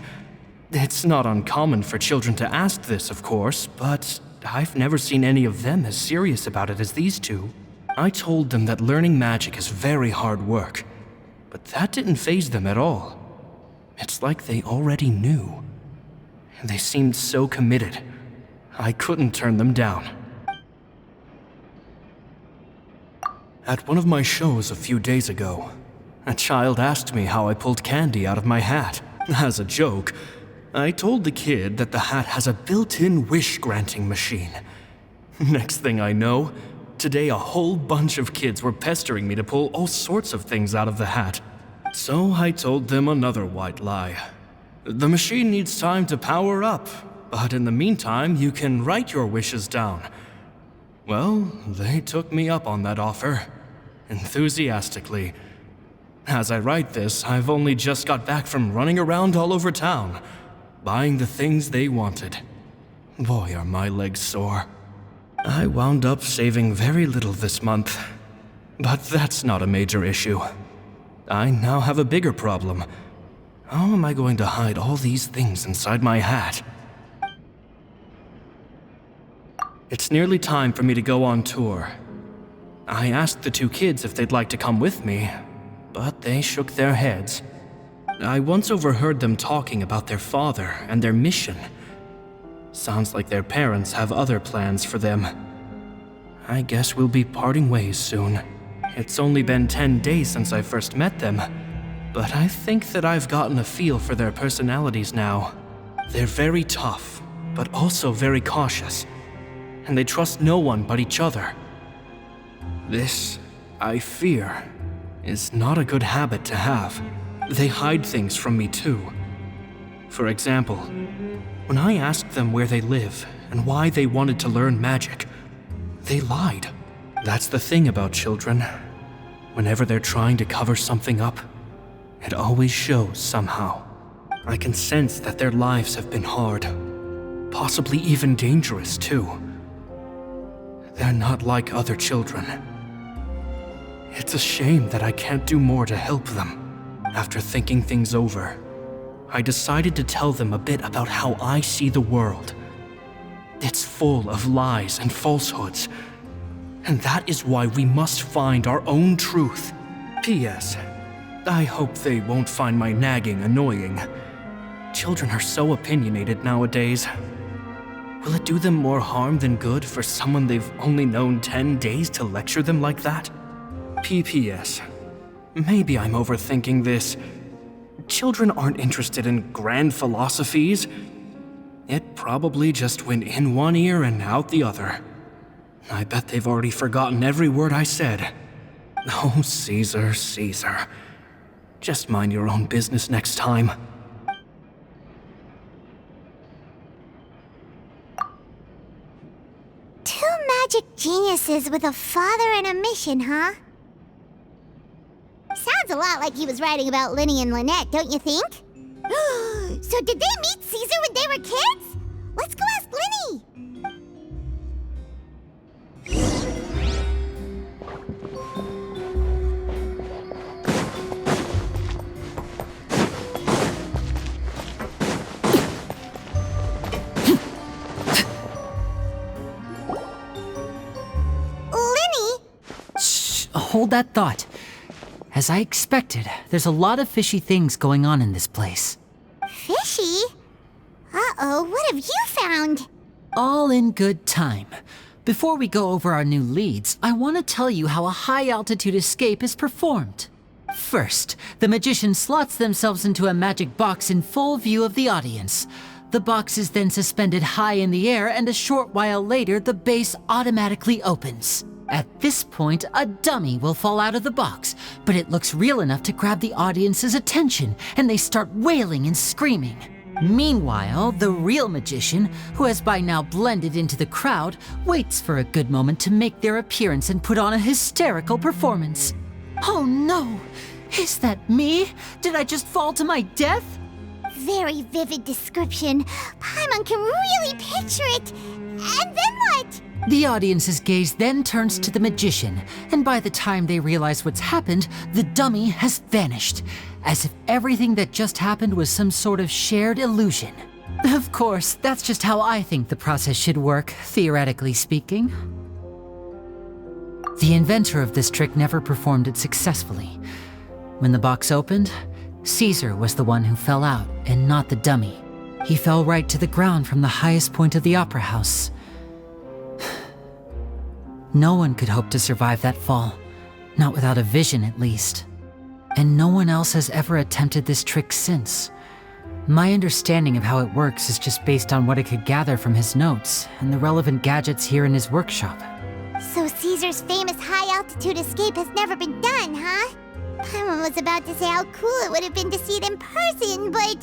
L: It's not uncommon for children to ask this, of course, but I've never seen any of them as serious about it as these two. I told them that learning magic is very hard work, but that didn't faze them at all. It's like they already knew. They seemed so committed. I couldn't turn them down. At one of my shows a few days ago, a child asked me how I pulled candy out of my hat. As a joke, I told the kid that the hat has a built-in wish-granting machine. Next thing I know, today a whole bunch of kids were pestering me to pull all sorts of things out of the hat. So I told them another white lie. The machine needs time to power up, but in the meantime, you can write your wishes down. Well, they took me up on that offer, enthusiastically. As I write this, I've only just got back from running around all over town, buying the things they wanted. Boy, are my legs sore. I wound up saving very little this month. But that's not a major issue. I now have a bigger problem. How am I going to hide all these things inside my hat? It's nearly time for me to go on tour. I asked the two kids if they'd like to come with me, but they shook their heads. I once overheard them talking about their father and their mission. Sounds like their parents have other plans for them. I guess we'll be parting ways soon. It's only been 10 days since I first met them, but I think that I've gotten a feel for their personalities now. They're very tough, but also very cautious, and they trust no one but each other. This, I fear, is not a good habit to have. They hide things from me too. For example, when I asked them where they live and why they wanted to learn magic, they lied. That's the thing about children. Whenever they're trying to cover something up, it always shows somehow. I can sense that their lives have been hard, possibly even dangerous too. They're not like other children. It's a shame that I can't do more to help them. After thinking things over, I decided to tell them a bit about how I see the world. It's full of lies and falsehoods, and that is why we must find our own truth. P.S. I hope they won't find my nagging annoying. Children are so opinionated nowadays. Will it do them more harm than good for someone they've only known 10 days to lecture them like that? P.P.S. Maybe I'm overthinking this. Children aren't interested in grand philosophies. It probably just went in one ear and out the other. I bet they've already forgotten every word I said. Oh, Caesar, Caesar. Just mind your own business next time.
A: Two magic geniuses with a father and a mission, huh? Sounds a lot like he was writing about Lyney and Lynette, don't you think? So did they meet Caesar when they were kids? Let's go ask Lyney! Lyney?
E: Shh, hold that thought. As I expected, there's a lot of fishy things going on in this place.
A: Fishy? Uh-oh, what have you found?
E: All in good time. Before we go over our new leads, I want to tell you how a high-altitude escape is performed. First, the magician slots themselves into a magic box in full view of the audience. The box is then suspended high in the air, and a short while later, the base automatically opens. At this point, a dummy will fall out of the box, but it looks real enough to grab the audience's attention, and they start wailing and screaming. Meanwhile, the real magician, who has by now blended into the crowd, waits for a good moment to make their appearance and put on a hysterical performance. Oh no! Is that me? Did I just fall to my death?
A: Very vivid description. Paimon can really picture it. And then what?
E: The audience's gaze then turns to the magician, and by the time they realize what's happened, the dummy has vanished, as if everything that just happened was some sort of shared illusion. Of course, that's just how I think the process should work, theoretically speaking. The inventor of this trick never performed it successfully. When the box opened, Caesar was the one who fell out, and not the dummy. He fell right to the ground from the highest point of the opera house. No one could hope to survive that fall, not without a vision at least. And no one else has ever attempted this trick since. My understanding of how it works is just based on what I could gather from his notes and the relevant gadgets here in his workshop.
A: So Caesar's famous high-altitude escape has never been done, huh? Paimon was about to say how cool it would have been to see it in person, but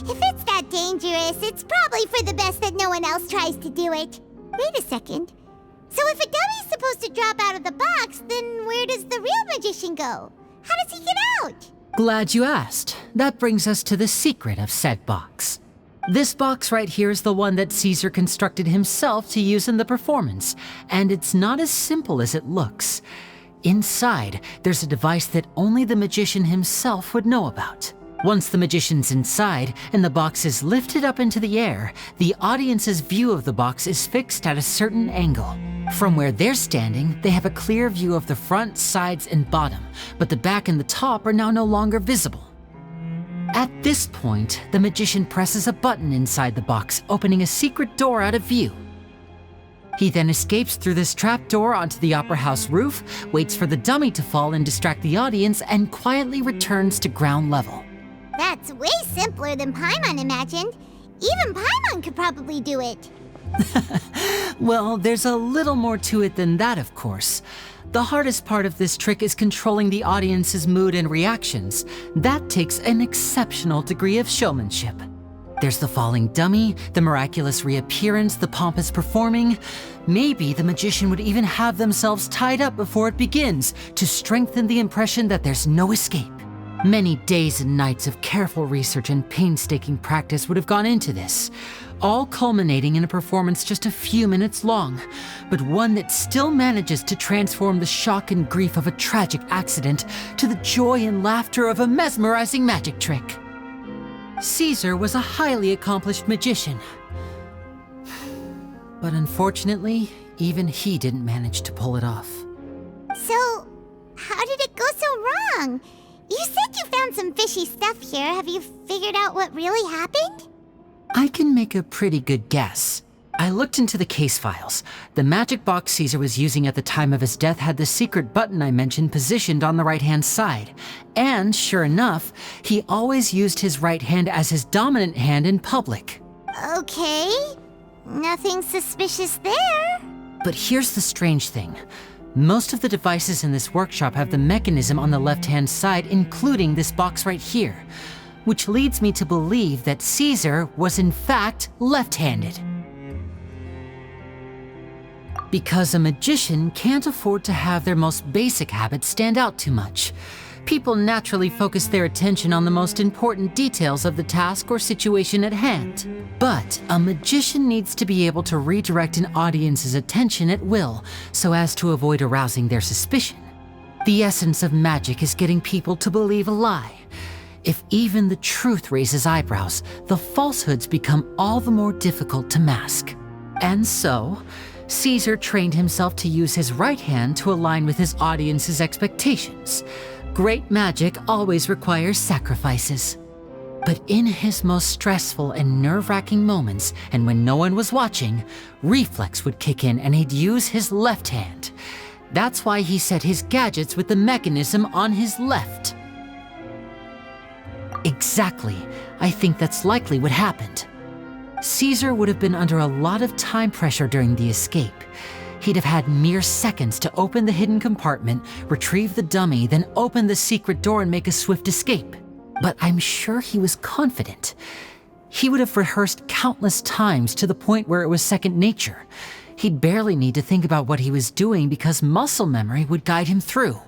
A: if it's that dangerous, it's probably for the best that no one else tries to do it. Wait a second. So if a dummy's supposed to drop out of the box, then where does the real magician go? How does he get out?
E: Glad you asked. That brings us to the secret of said box. This box right here is the one that Caesar constructed himself to use in the performance, and it's not as simple as it looks. Inside, there's a device that only the magician himself would know about. Once the magician's inside and the box is lifted up into the air, the audience's view of the box is fixed at a certain angle. From where they're standing, they have a clear view of the front, sides, and bottom, but the back and the top are now no longer visible. At this point, the magician presses a button inside the box, opening a secret door out of view. He then escapes through this trapdoor onto the opera house roof, waits for the dummy to fall and distract the audience, and quietly returns to ground level.
A: That's way simpler than Paimon imagined. Even Paimon could probably do it.
E: Well, there's a little more to it than that, of course. The hardest part of this trick is controlling the audience's mood and reactions. That takes an exceptional degree of showmanship. There's the falling dummy, the miraculous reappearance, the pompous performing. Maybe the magician would even have themselves tied up before it begins to strengthen the impression that there's no escape. Many days and nights of careful research and painstaking practice would have gone into this, all culminating in a performance just a few minutes long, but one that still manages to transform the shock and grief of a tragic accident to the joy and laughter of a mesmerizing magic trick. Caesar was a highly accomplished magician, but unfortunately, even he didn't manage to pull it off.
A: So, how did it go so wrong? You said you found some fishy stuff here. Have you figured out what really happened?
E: I can make a pretty good guess. I looked into the case files. The magic box Caesar was using at the time of his death had the secret button I mentioned positioned on the right-hand side. And sure enough, he always used his right hand as his dominant hand in public.
A: Okay, nothing suspicious there.
E: But here's the strange thing. Most of the devices in this workshop have the mechanism on the left-hand side, including this box right here, which leads me to believe that Caesar was in fact left-handed. Because a magician can't afford to have their most basic habits stand out too much. People naturally focus their attention on the most important details of the task or situation at hand. But a magician needs to be able to redirect an audience's attention at will so as to avoid arousing their suspicion. The essence of magic is getting people to believe a lie. If even the truth raises eyebrows, the falsehoods become all the more difficult to mask. And so, Caesar trained himself to use his right hand to align with his audience's expectations. Great magic always requires sacrifices. But in his most stressful and nerve-wracking moments, and when no one was watching, reflex would kick in and he'd use his left hand. That's why he set his gadgets with the mechanism on his left. Exactly. I think that's likely what happened. Caesar would have been under a lot of time pressure during the escape. He'd have had mere seconds to open the hidden compartment, retrieve the dummy, then open the secret door and make a swift escape. But I'm sure he was confident. He would have rehearsed countless times to the point where it was second nature. He'd barely need to think about what he was doing because muscle memory would guide him through.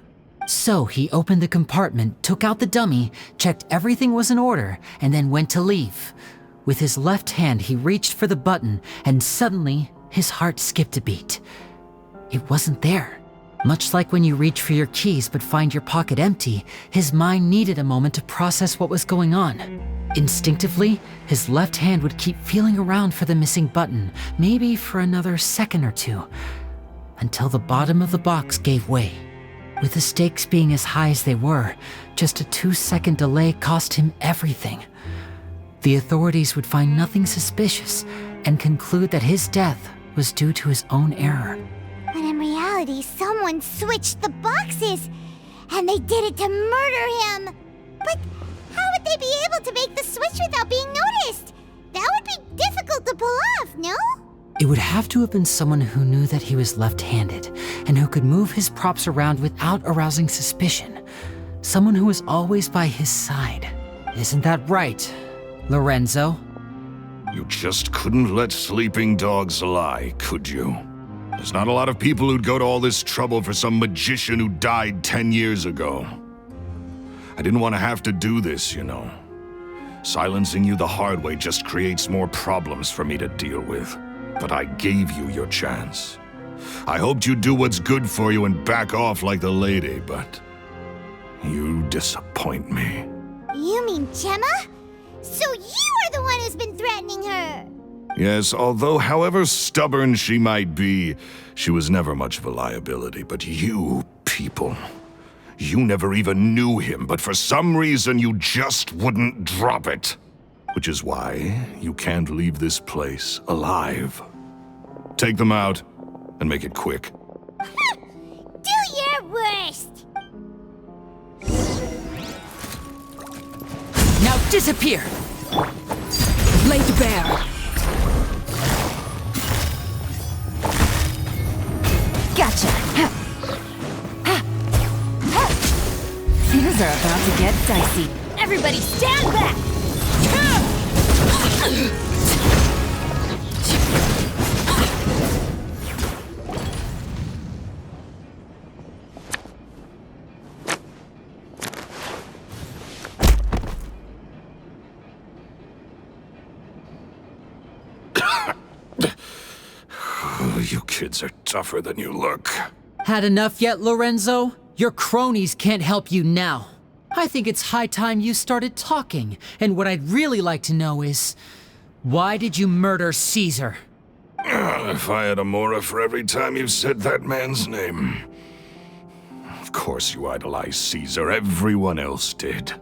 E: So he opened the compartment, took out the dummy, checked everything was in order, and then went to leave. With his left hand, he reached for the button, and suddenly, his heart skipped a beat. It wasn't there. Much like when you reach for your keys but find your pocket empty, his mind needed a moment to process what was going on. Instinctively, his left hand would keep feeling around for the missing button, maybe for another second or two, until the bottom of the box gave way. With the stakes being as high as they were, just a 2-second delay cost him everything. The authorities would find nothing suspicious and conclude that his death was due to his own error.
A: When in reality, someone switched the boxes, and they did it to murder him. But how would they be able to make the switch without being noticed? That would be difficult to pull off, no?
E: It would have to have been someone who knew that he was left-handed and who could move his props around without arousing suspicion. Someone who was always by his side. Isn't that right, Lorenzo?
B: You just couldn't let sleeping dogs lie, could you? There's not a lot of people who'd go to all this trouble for some magician who died 10 years ago. I didn't want to have to do this, you know. Silencing you the hard way just creates more problems for me to deal with. But I gave you your chance. I hoped you'd do what's good for you and back off like the lady, but you disappoint me.
A: You mean Gemma? So you are the one who's been threatening her!
B: Yes, although however stubborn she might be, she was never much of a liability. But you people, you never even knew him, but for some reason you just wouldn't drop it. Which is why you can't leave this place alive. Take them out, and make it quick.
A: Do your worst!
E: Now disappear!
I: Laid bare.
G: Gotcha. Things are about to get dicey. Everybody stand back!
B: You kids are tougher than you look.
E: Had enough yet, Lorenzo? Your cronies can't help you now. I think it's high time you started talking, and what I'd really like to know is, why did you murder Caesar?
B: If I had a mora for every time you said that man's name. Of course you idolized Caesar, everyone else did.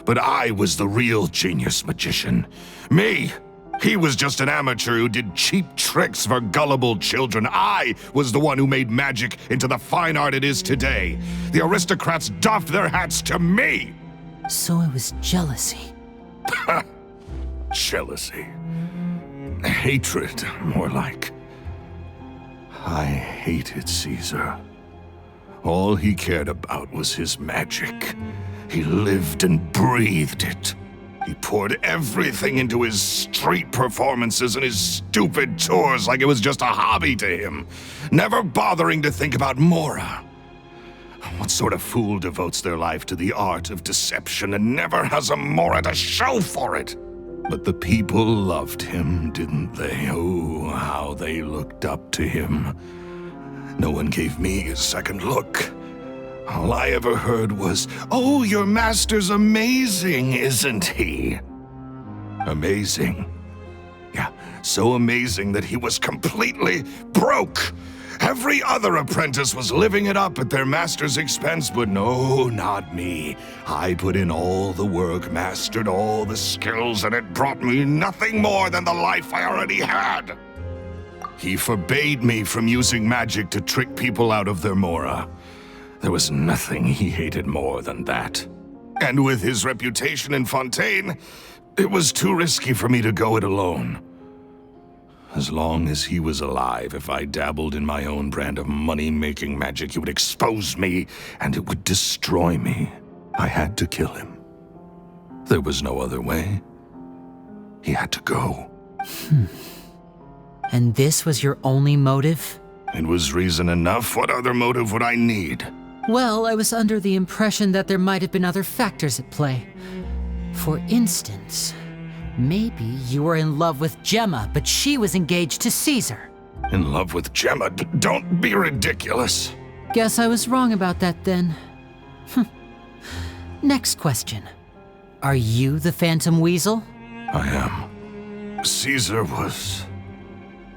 B: But I was the real genius magician. Me! He was just an amateur who did cheap tricks for gullible children. I was the one who made magic into the fine art it is today. The aristocrats doffed their hats to me!
E: So it was jealousy.
B: Jealousy. Hatred, more like. I hated Caesar. All he cared about was his magic. He lived and breathed it. He poured everything into his street performances and his stupid tours like it was just a hobby to him, never bothering to think about Mora. What sort of fool devotes their life to the art of deception and never has a Mora to show for it? But the people loved him, didn't they? Oh, how they looked up to him. No one gave me a second look. All I ever heard was, "Oh, your master's amazing, isn't he?" Amazing. Yeah, so amazing that he was completely broke. Every other apprentice was living it up at their master's expense, but no, not me. I put in all the work, mastered all the skills, and it brought me nothing more than the life I already had. He forbade me from using magic to trick people out of their Mora. There was nothing he hated more than that. And with his reputation in Fontaine, it was too risky for me to go it alone. As long as he was alive, if I dabbled in my own brand of money-making magic, he would expose me, and it would destroy me. I had to kill him. There was no other way. He had to go.
E: And this was your only motive?
B: It was reason enough. What other motive would I need?
E: Well, I was under the impression that there might have been other factors at play. For instance, maybe you were in love with Gemma, but she was engaged to Caesar.
B: In love with Gemma? Don't be ridiculous.
E: Guess I was wrong about that then. Next question. Are you the Phantom Weasel?
B: I am. Caesar was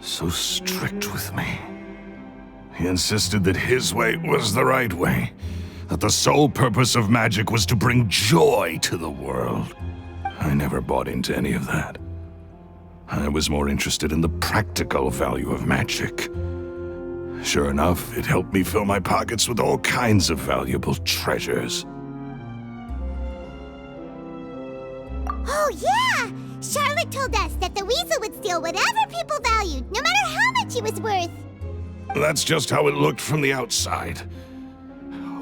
B: so strict with me. He insisted that his way was the right way, that the sole purpose of magic was to bring joy to the world. I never bought into any of that. I was more interested in the practical value of magic. Sure enough, it helped me fill my pockets with all kinds of valuable treasures.
A: Oh, yeah! Charlotte told us that the weasel would steal whatever people valued, no matter how much he was worth.
B: That's just how it looked from the outside.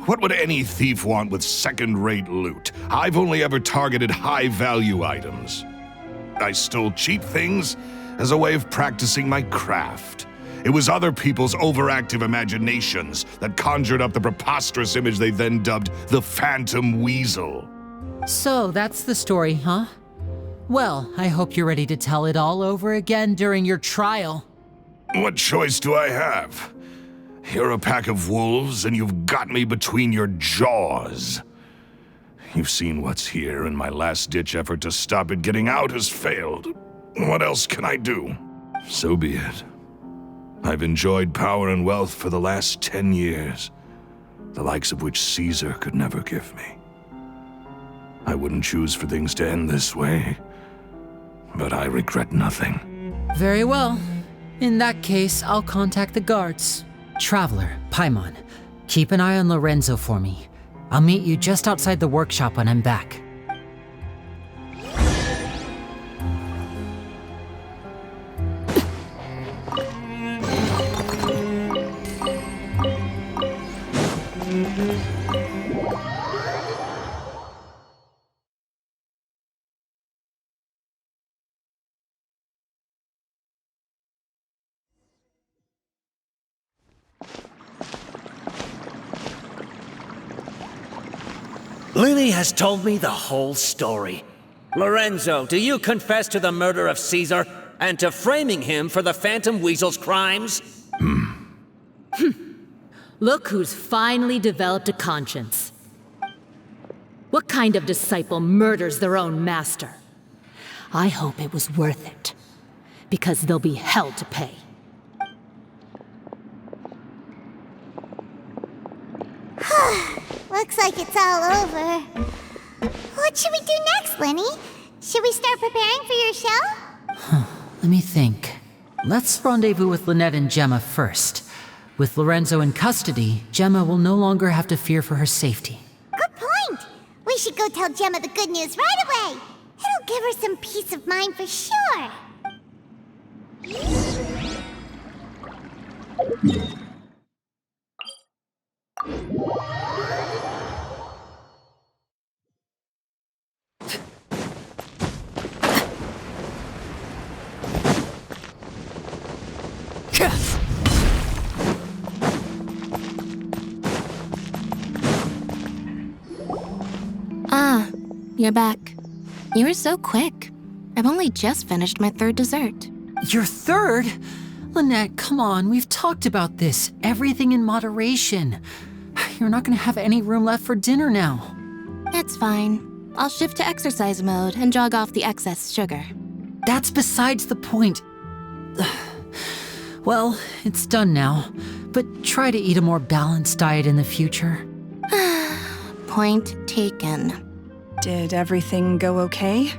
B: What would any thief want with second-rate loot? I've only ever targeted high-value items. I stole cheap things as a way of practicing my craft. It was other people's overactive imaginations that conjured up the preposterous image they then dubbed the Phantom Weasel.
E: So that's the story, huh? Well, I hope you're ready to tell it all over again during your trial.
B: What choice do I have? You're a pack of wolves, and you've got me between your jaws. You've seen what's here, and my last-ditch effort to stop it getting out has failed. What else can I do? So be it. I've enjoyed power and wealth for the last 10 years, the likes of which Caesar could never give me. I wouldn't choose for things to end this way, but I regret nothing.
E: Very well. In that case, I'll contact the guards. Traveler, Paimon, keep an eye on Lorenzo for me. I'll meet you just outside the workshop when I'm back.
M: Lyney has told me the whole story. Lorenzo, do you confess to the murder of Caesar and to framing him for the Phantom Weasel's crimes?
G: Look who's finally developed a conscience. What kind of disciple murders their own master? I hope it was worth it, because there'll be hell to pay.
A: Looks like it's all over. What should we do next, Lyney? Should we start preparing for your show?
E: Let me think. Let's rendezvous with Lynette and Gemma first. With Lorenzo in custody, Gemma will no longer have to fear for her safety.
A: Good point. We should go tell Gemma the good news right away. It'll give her some peace of mind for sure.
C: Ah, you're back. You were so quick. I've only just finished my third dessert.
E: Your third? Lynette, come on, we've talked about this. Everything in moderation. You're not gonna have any room left for dinner now.
C: It's fine. I'll shift to exercise mode and jog off the excess sugar.
E: That's besides the point. Well, it's done now, but try to eat a more balanced diet in the future.
C: Point taken.
D: Did everything go okay?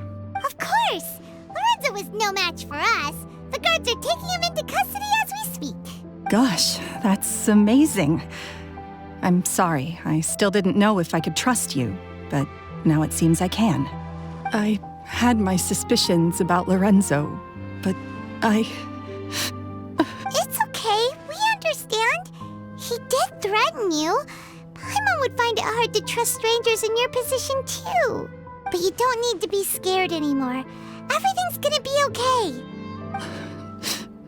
A: Of course! Lorenzo was no match for us. The guards are taking him into custody as we speak.
I: Gosh, that's amazing. I'm sorry, I still didn't know if I could trust you, but now it seems I can. I had my suspicions about Lorenzo, but
A: It's okay. We understand. He did threaten you. Paimon would find it hard to trust strangers in your position, too. But you don't need to be scared anymore. Everything's gonna be okay.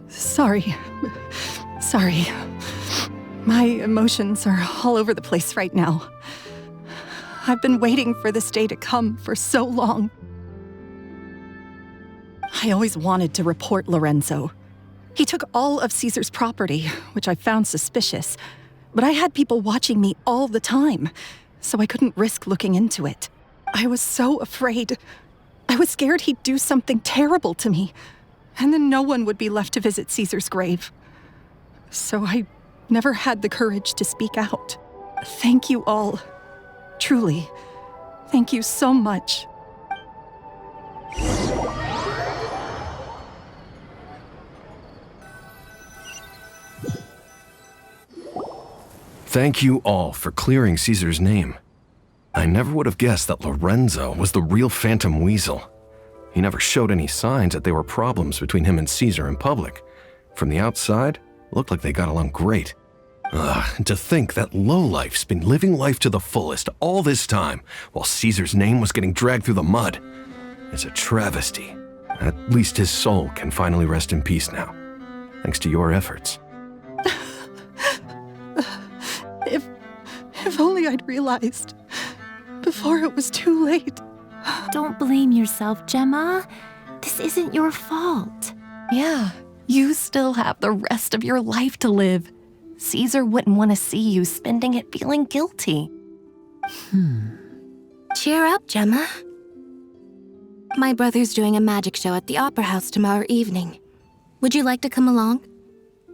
I: Sorry. My emotions are all over the place right now. I've been waiting for this day to come for so long. I always wanted to report Lorenzo. He took all of Caesar's property, which I found suspicious, but I had people watching me all the time, so I couldn't risk looking into it. I was so afraid. I was scared he'd do something terrible to me, and then no one would be left to visit Caesar's grave. So I never had the courage to speak out. Thank you all. Truly, thank you so much.
F: Thank you all for clearing Caesar's name. I never would have guessed that Lorenzo was the real Phantom Weasel. He never showed any signs that there were problems between him and Caesar in public. From the outside, it looked like they got along great. And to think that lowlife's been living life to the fullest all this time while Caesar's name was getting dragged through the mud. It's a travesty. At least his soul can finally rest in peace now, thanks to your efforts.
I: If only I'd realized before it was too late.
G: Don't blame yourself, Gemma. This isn't your fault.
N: Yeah, you still have the rest of your life to live. Caesar wouldn't want to see you spending it feeling guilty.
C: Cheer up, Gemma. My brother's doing a magic show at the Opera House tomorrow evening. Would you like to come along?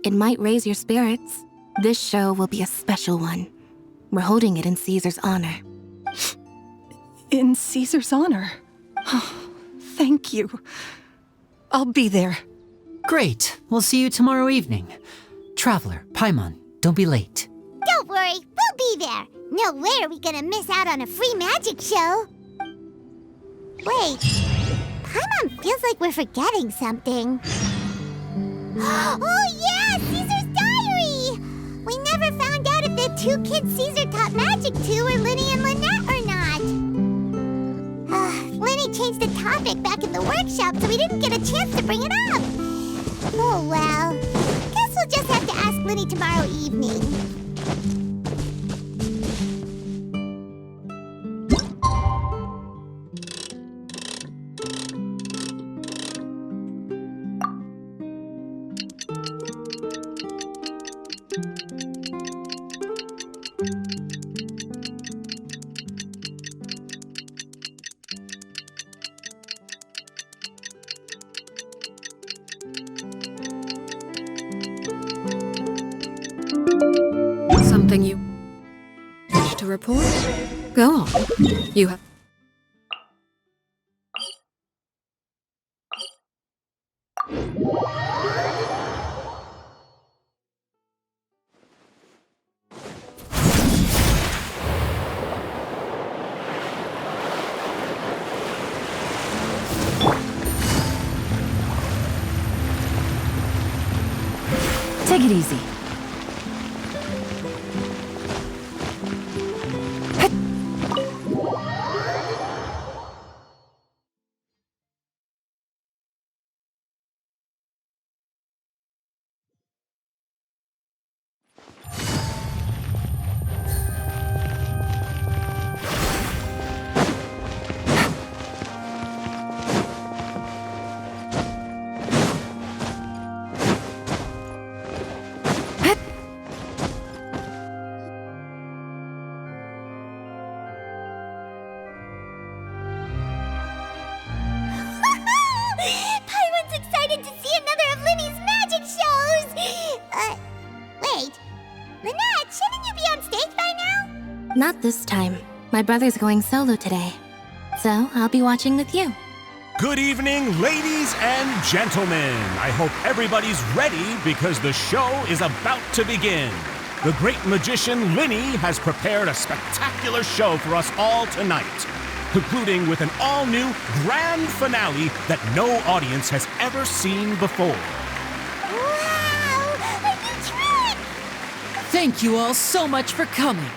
C: It might raise your spirits. This show will be a special one. We're holding it in Caesar's honor.
I: In Caesar's honor? Oh, thank you. I'll be there.
E: Great. We'll see you tomorrow evening. Traveler, Paimon, don't be late.
A: Don't worry, we'll be there. No way are we gonna miss out on a free magic show. Wait, Paimon feels like we're forgetting something. Oh yeah, Caesar's diary! We never found out if the two kids Caesar taught magic to were Lyney and Lynette or not. Lyney changed the topic back in the workshop, so we didn't get a chance to bring it up. Oh well, guess we'll just have to ask Lyney tomorrow evening.
N: Something you wish to report? Go on. You have...
G: Take it easy.
A: Paimon's excited to see another of Lyney's magic shows! Wait. Lynette, shouldn't you be on stage by now?
C: Not this time. My brother's going solo today. So I'll be watching with you.
O: Good evening, ladies and gentlemen. I hope everybody's ready because the show is about to begin. The great magician Lyney has prepared a spectacular show for us all tonight, concluding with an all-new grand finale that no audience has ever seen before.
A: Wow! A huge trick!
E: Thank you all so much for coming.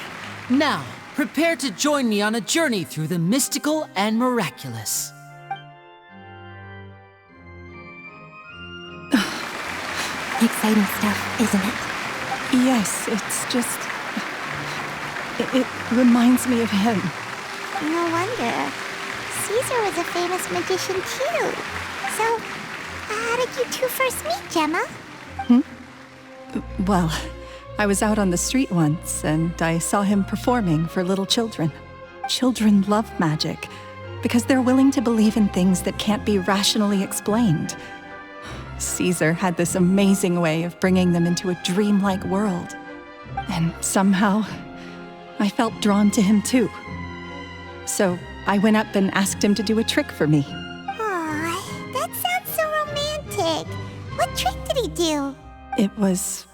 E: Now, prepare to join me on a journey through the mystical and miraculous.
C: Exciting stuff, isn't it?
I: Yes, it's just... It reminds me of him.
A: No wonder. Caesar was a famous magician too. So, how did you two first meet, Gemma?
I: Well, I was out on the street once, and I saw him performing for little children. Children love magic, because they're willing to believe in things that can't be rationally explained. Caesar had this amazing way of bringing them into a dreamlike world. And somehow, I felt drawn to him too. So I went up and asked him to do a trick for me.
A: Aw, that sounds so romantic. What trick did he do?
I: It was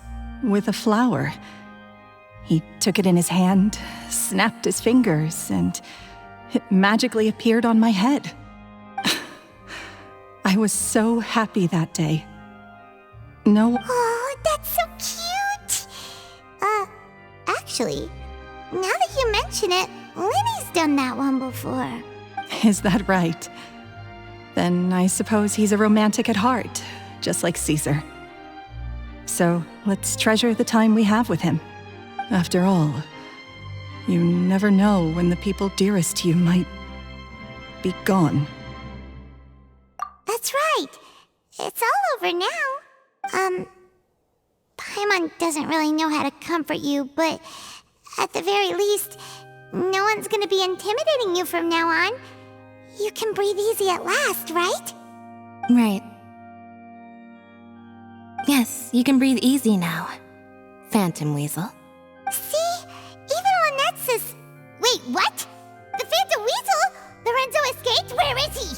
I: with a flower. He took it in his hand, snapped his fingers, and it magically appeared on my head. I was so happy that day. No...
A: Oh, that's so cute! Actually, now that you mention it, Lyney's done that one before.
I: Is that right? Then I suppose he's a romantic at heart, just like Caesar. So let's treasure the time we have with him. After all, you never know when the people dearest to you might be gone.
A: That's right. It's all over now. Paimon doesn't really know how to comfort you, but at the very least, no one's gonna be intimidating you from now on. You can breathe easy at last, right?
C: Right. Yes, you can breathe easy now, Phantom Weasel.
A: See? Even Lynette says... Wait, what? The Phantom Weasel? Lorenzo escaped? Where is he?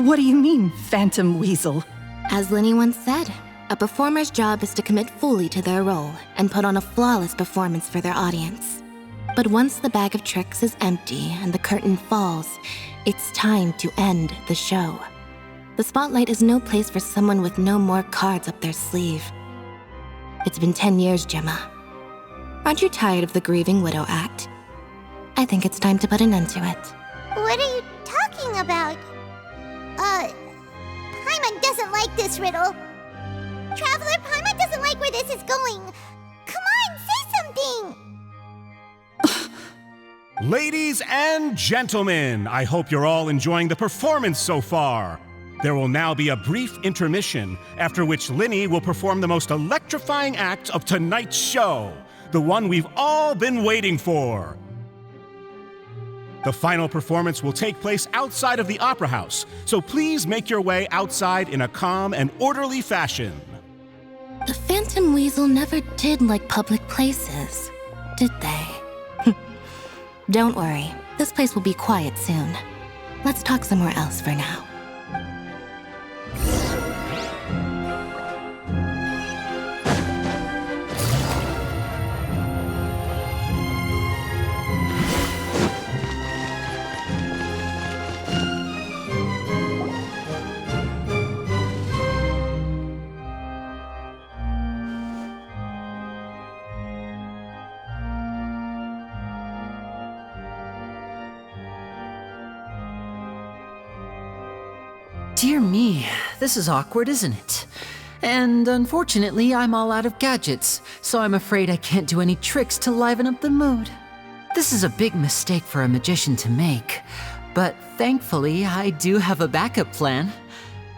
I: What do you mean, Phantom Weasel?
C: As Lyney once said, a performer's job is to commit fully to their role and put on a flawless performance for their audience. But once the bag of tricks is empty and the curtain falls, it's time to end the show. The spotlight is no place for someone with no more cards up their sleeve. It's been 10 years, Gemma. Aren't you tired of the grieving widow act? I think it's time to put an end to it.
A: What are you talking about? Paimon doesn't like this riddle. Traveler, Paimon doesn't like where this is going. Come on, say something!
O: Ladies and gentlemen, I hope you're all enjoying the performance so far. There will now be a brief intermission, after which Lyney will perform the most electrifying act of tonight's show, the one we've all been waiting for. The final performance will take place outside of the Opera House, so please make your way outside in a calm and orderly fashion.
C: The Phantom Weasel never did like public places, did they? Don't worry, this place will be quiet soon. Let's talk somewhere else for now.
E: Dear me, this is awkward, isn't it? And unfortunately, I'm all out of gadgets, so I'm afraid I can't do any tricks to liven up the mood. This is a big mistake for a magician to make, but thankfully, I do have a backup plan.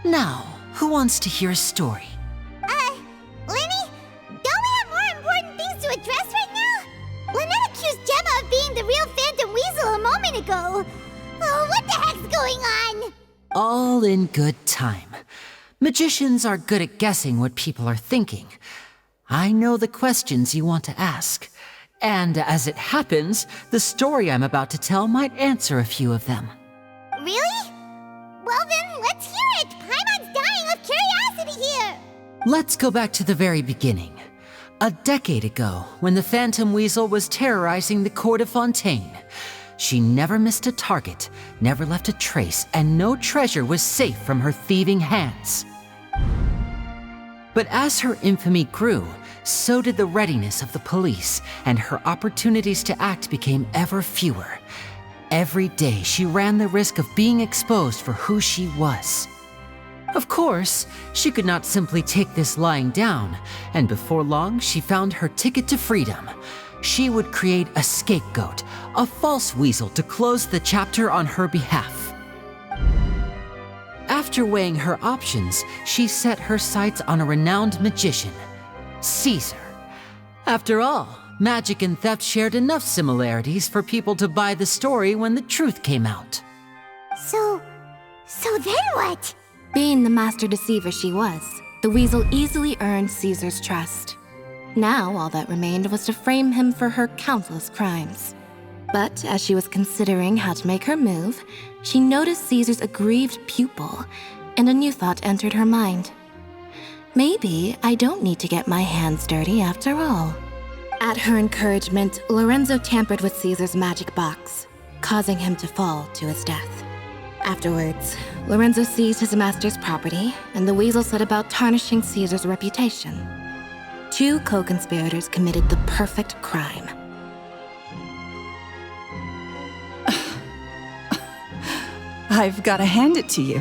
E: Now, who wants to hear a story?
A: Lyney? Don't we have more important things to address right now? Lynette accused Gemma of being the real Phantom Weasel a moment ago. Oh, what the heck's going on?
E: All in good time. Magicians are good at guessing what people are thinking. I know the questions you want to ask. And as it happens, the story I'm about to tell might answer a few of them.
A: Really? Well then, let's hear it! Paimon's dying of curiosity here!
E: Let's go back to the very beginning. A decade ago, when the Phantom Weasel was terrorizing the court of Fontaine. She never missed a target, never left a trace, and no treasure was safe from her thieving hands. But as her infamy grew, so did the readiness of the police, and her opportunities to act became ever fewer. Every day she ran the risk of being exposed for who she was. Of course, she could not simply take this lying down, and before long she found her ticket to freedom. She would create a scapegoat, a false weasel to close the chapter on her behalf. After weighing her options, she set her sights on a renowned magician, Caesar. After all, magic and theft shared enough similarities for people to buy the story when the truth came out.
A: So then what?
C: Being the master deceiver she was, the weasel easily earned Caesar's trust. Now, all that remained was to frame him for her countless crimes. But as she was considering how to make her move, she noticed Caesar's aggrieved pupil, and a new thought entered her mind. Maybe I don't need to get my hands dirty after all. At her encouragement, Lorenzo tampered with Caesar's magic box, causing him to fall to his death. Afterwards, Lorenzo seized his master's property, and the weasel set about tarnishing Caesar's reputation. Two co-conspirators committed the perfect crime.
I: I've got to hand it to you.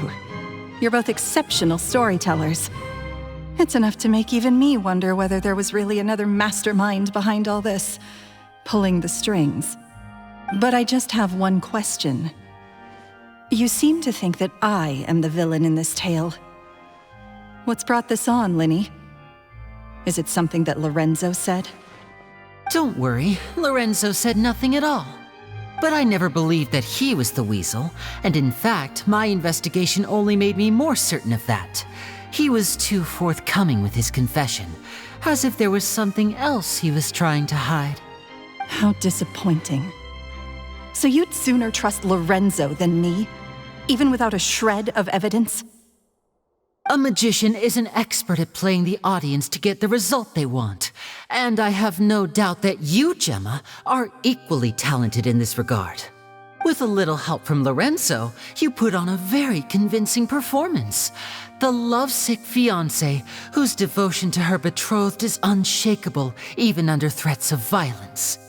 I: You're both exceptional storytellers. It's enough to make even me wonder whether there was really another mastermind behind all this, pulling the strings. But I just have one question. You seem to think that I am the villain in this tale. What's brought this on, Lyney? Is it something that Lorenzo said?
E: Don't worry, Lorenzo said nothing at all. But I never believed that he was the weasel, and in fact, my investigation only made me more certain of that. He was too forthcoming with his confession, as if there was something else he was trying to hide.
I: How disappointing. So you'd sooner trust Lorenzo than me, even without a shred of evidence?
E: A magician is an expert at playing the audience to get the result they want. And I have no doubt that you, Gemma, are equally talented in this regard. With a little help from Lorenzo, you put on a very convincing performance. The lovesick fiancé, whose devotion to her betrothed is unshakable, even under threats of violence.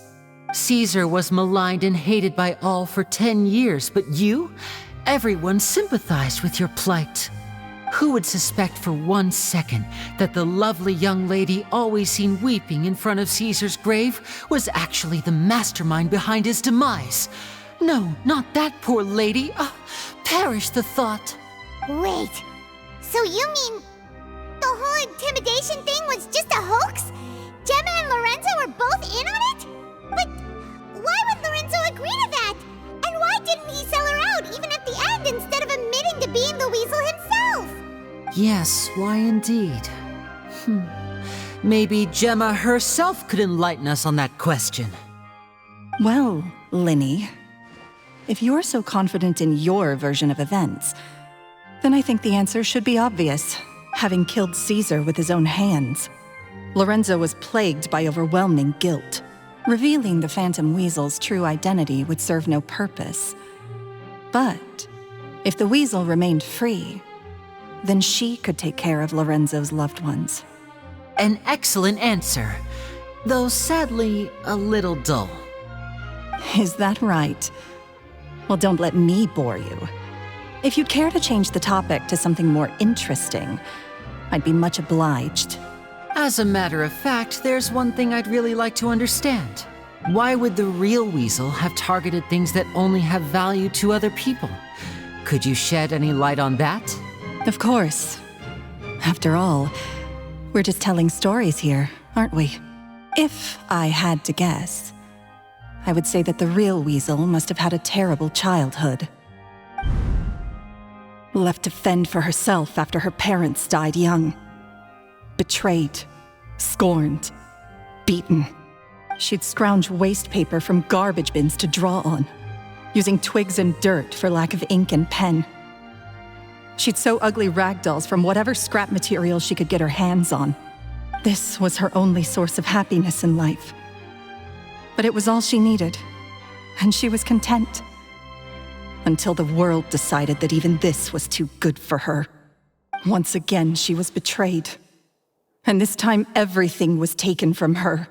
E: Caesar was maligned and hated by all for 10 years, but you? Everyone sympathized with your plight. Who would suspect for 1 second that the lovely young lady always seen weeping in front of Caesar's grave was actually the mastermind behind his demise? No, not that poor lady. Perish the thought.
A: Wait, so you mean the whole intimidation thing was just a hoax? Gemma and Lorenzo were both in on it? But why would Lorenzo agree to that? And why didn't he sell her out even at the end instead of admitting to being the weasel himself?
E: Yes, why indeed? Maybe Gemma herself could enlighten us on that question.
I: Well, Lyney, if you're so confident in your version of events, then I think the answer should be obvious. Having killed Caesar with his own hands, Lorenzo was plagued by overwhelming guilt. Revealing the Phantom Weasel's true identity would serve no purpose. But if the weasel remained free, then she could take care of Lorenzo's loved ones.
E: An excellent answer, though sadly a little dull.
I: Is that right? Well, don't let me bore you. If you'd care to change the topic to something more interesting, I'd be much obliged.
E: As a matter of fact, there's one thing I'd really like to understand. Why would the real weasel have targeted things that only have value to other people? Could you shed any light on that?
I: Of course. After all, we're just telling stories here, aren't we? If I had to guess, I would say that the real weasel must have had a terrible childhood. Left to fend for herself after her parents died young. Betrayed, scorned, beaten. She'd scrounge waste paper from garbage bins to draw on, using twigs and dirt for lack of ink and pen. She'd sew ugly rag dolls from whatever scrap material she could get her hands on. This was her only source of happiness in life. But it was all she needed, and she was content. Until the world decided that even this was too good for her. Once again, she was betrayed. And this time, everything was taken from her.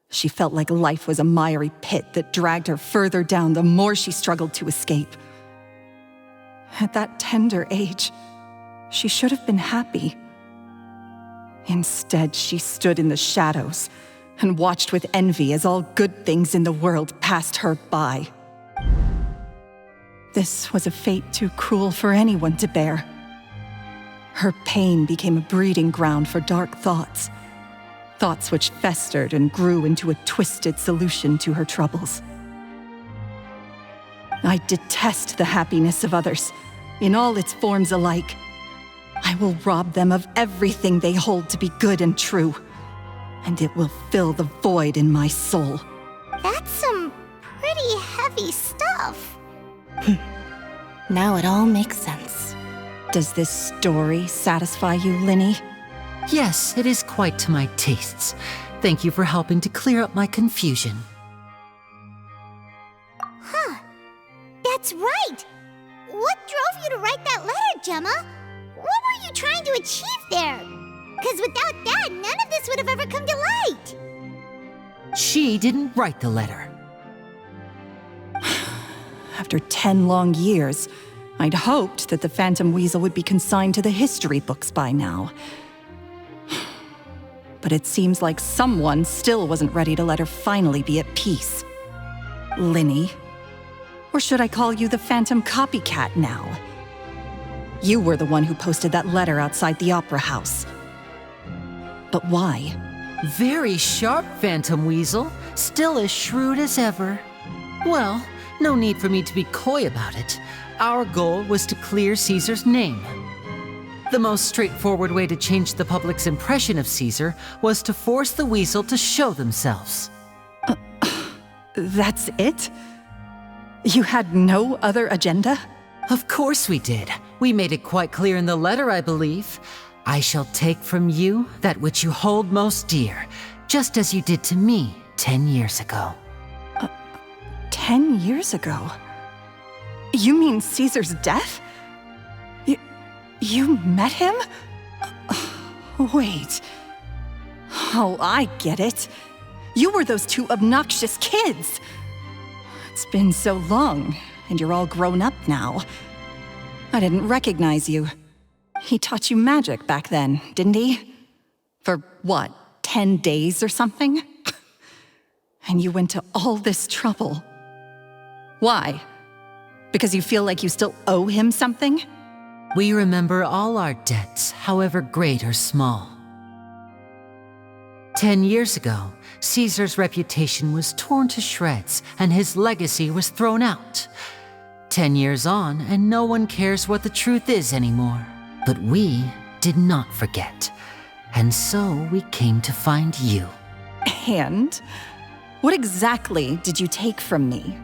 I: She felt like life was a miry pit that dragged her further down the more she struggled to escape. At that tender age, she should have been happy. Instead, she stood in the shadows and watched with envy as all good things in the world passed her by. This was a fate too cruel for anyone to bear. Her pain became a breeding ground for dark thoughts. Thoughts which festered and grew into a twisted solution to her troubles. I detest the happiness of others, in all its forms alike. I will rob them of everything they hold to be good and true, and it will fill the void in my soul.
A: That's some pretty heavy stuff.
N: Now it all makes sense.
I: Does this story satisfy you, Lyney?
E: Yes, it is quite to my tastes. Thank you for helping to clear up my confusion.
A: Huh. That's right. What drove you to write that letter, Gemma? What were you trying to achieve there? Because without that, none of this would have ever come to light.
E: She didn't write the letter.
I: After 10 long years, I'd hoped that the Phantom Weasel would be consigned to the history books by now. But it seems like someone still wasn't ready to let her finally be at peace. Lyney. Or should I call you the Phantom Copycat now? You were the one who posted that letter outside the Opera House. But why?
E: Very sharp, Phantom Weasel. Still as shrewd as ever. Well, no need for me to be coy about it. Our goal was to clear Caesar's name. The most straightforward way to change the public's impression of Caesar was to force the Weasel to show themselves.
I: That's it? You had no other agenda?
E: Of course we did. We made it quite clear in the letter, I believe. I shall take from you that which you hold most dear, just as you did to me 10 years ago.
I: 10 years ago? You mean Caesar's death? You met him? Wait. Oh, I get it. You were those two obnoxious kids. It's been so long, and you're all grown up now. I didn't recognize you. He taught you magic back then, didn't he? For what, 10 days or something? And you went to all this trouble. Why? Because you feel like you still owe him something?
E: We remember all our debts, however great or small. 10 years ago, Caesar's reputation was torn to shreds and his legacy was thrown out. 10 years on, and no one cares what the truth is anymore. But we did not forget, and so we came to find you.
I: And? What exactly did you take from me?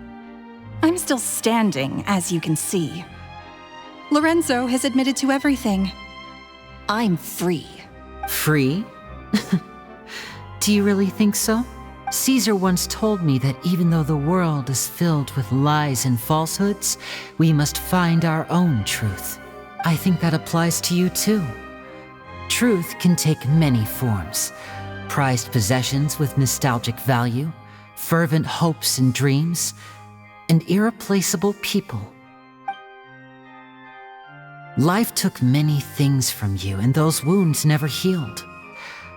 I: I'm still standing, as you can see. Lorenzo has admitted to everything. I'm free.
E: Free? Do you really think so? Caesar once told me that even though the world is filled with lies and falsehoods, we must find our own truth. I think that applies to you too. Truth can take many forms. Prized possessions with nostalgic value, fervent hopes and dreams, and irreplaceable people. Life took many things from you, and those wounds never healed.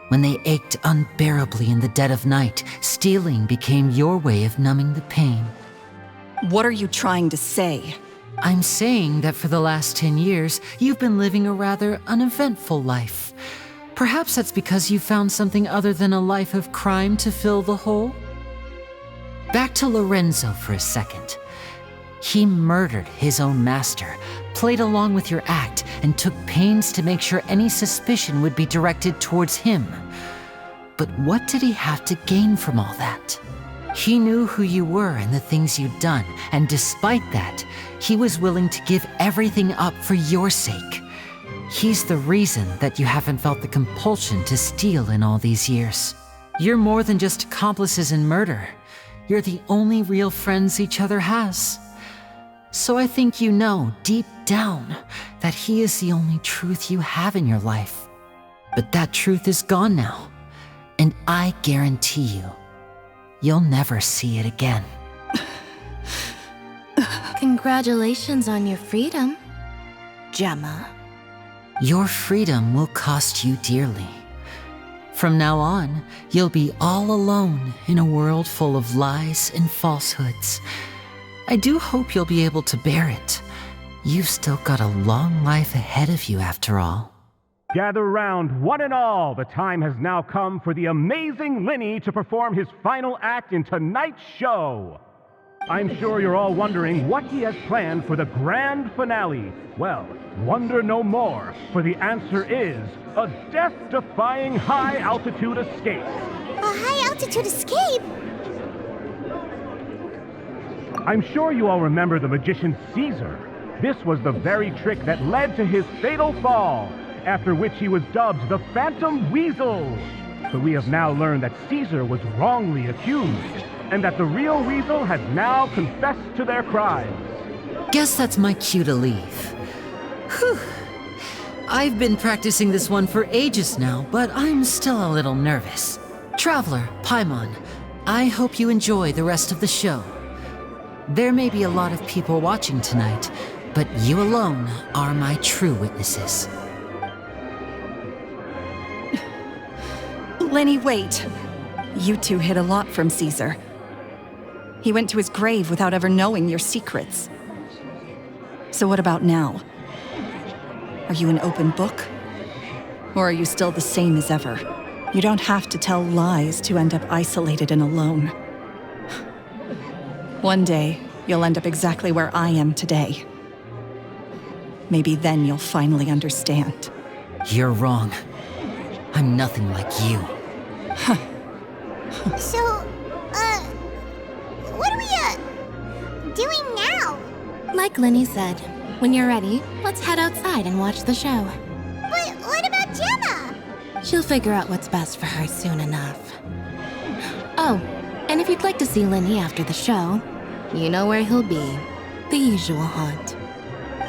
E: When they ached unbearably in the dead of night, stealing became your way of numbing the pain.
I: What are you trying to say?
E: I'm saying that for the last 10 years, you've been living a rather uneventful life. Perhaps that's because you found something other than a life of crime to fill the hole? Back to Lorenzo for a second. He murdered his own master, played along with your act, and took pains to make sure any suspicion would be directed towards him. But what did he have to gain from all that? He knew who you were and the things you'd done, and despite that, he was willing to give everything up for your sake. He's the reason that you haven't felt the compulsion to steal in all these years. You're more than just accomplices in murder. You're the only real friends each other has. So I think you know, deep down, that he is the only truth you have in your life. But that truth is gone now, and I guarantee you, you'll never see it again.
C: Congratulations on your freedom, Gemma.
E: Your freedom will cost you dearly. From now on, you'll be all alone in a world full of lies and falsehoods. I do hope you'll be able to bear it. You've still got a long life ahead of you after all.
O: Gather round, one and all. The time has now come for the amazing Lyney to perform his final act in tonight's show. I'm sure you're all wondering what he has planned for the grand finale. Well, wonder no more, for the answer is a death-defying high-altitude escape.
A: A high-altitude escape?
O: I'm sure you all remember the magician Caesar. This was the very trick that led to his fatal fall, after which he was dubbed the Phantom Weasel. But we have now learned that Caesar was wrongly accused, and that the real Weasel has now confessed to their crimes.
E: Guess that's my cue to leave. Whew. I've been practicing this one for ages now, but I'm still a little nervous. Traveler, Paimon, I hope you enjoy the rest of the show. There may be a lot of people watching tonight, but you alone are my true witnesses.
I: Lyney, wait. You two hid a lot from Caesar. He went to his grave without ever knowing your secrets. So what about now? Are you an open book? Or are you still the same as ever? You don't have to tell lies to end up isolated and alone. One day, you'll end up exactly where I am today. Maybe then you'll finally understand.
E: You're wrong. I'm nothing like you.
A: So, what are we, doing now?
C: Like Lyney said, when you're ready, let's head outside and watch the show.
A: But what about Gemma?
C: She'll figure out what's best for her soon enough. Oh, and if you'd like to see Lyney after the show, you know where he'll be. The usual haunt.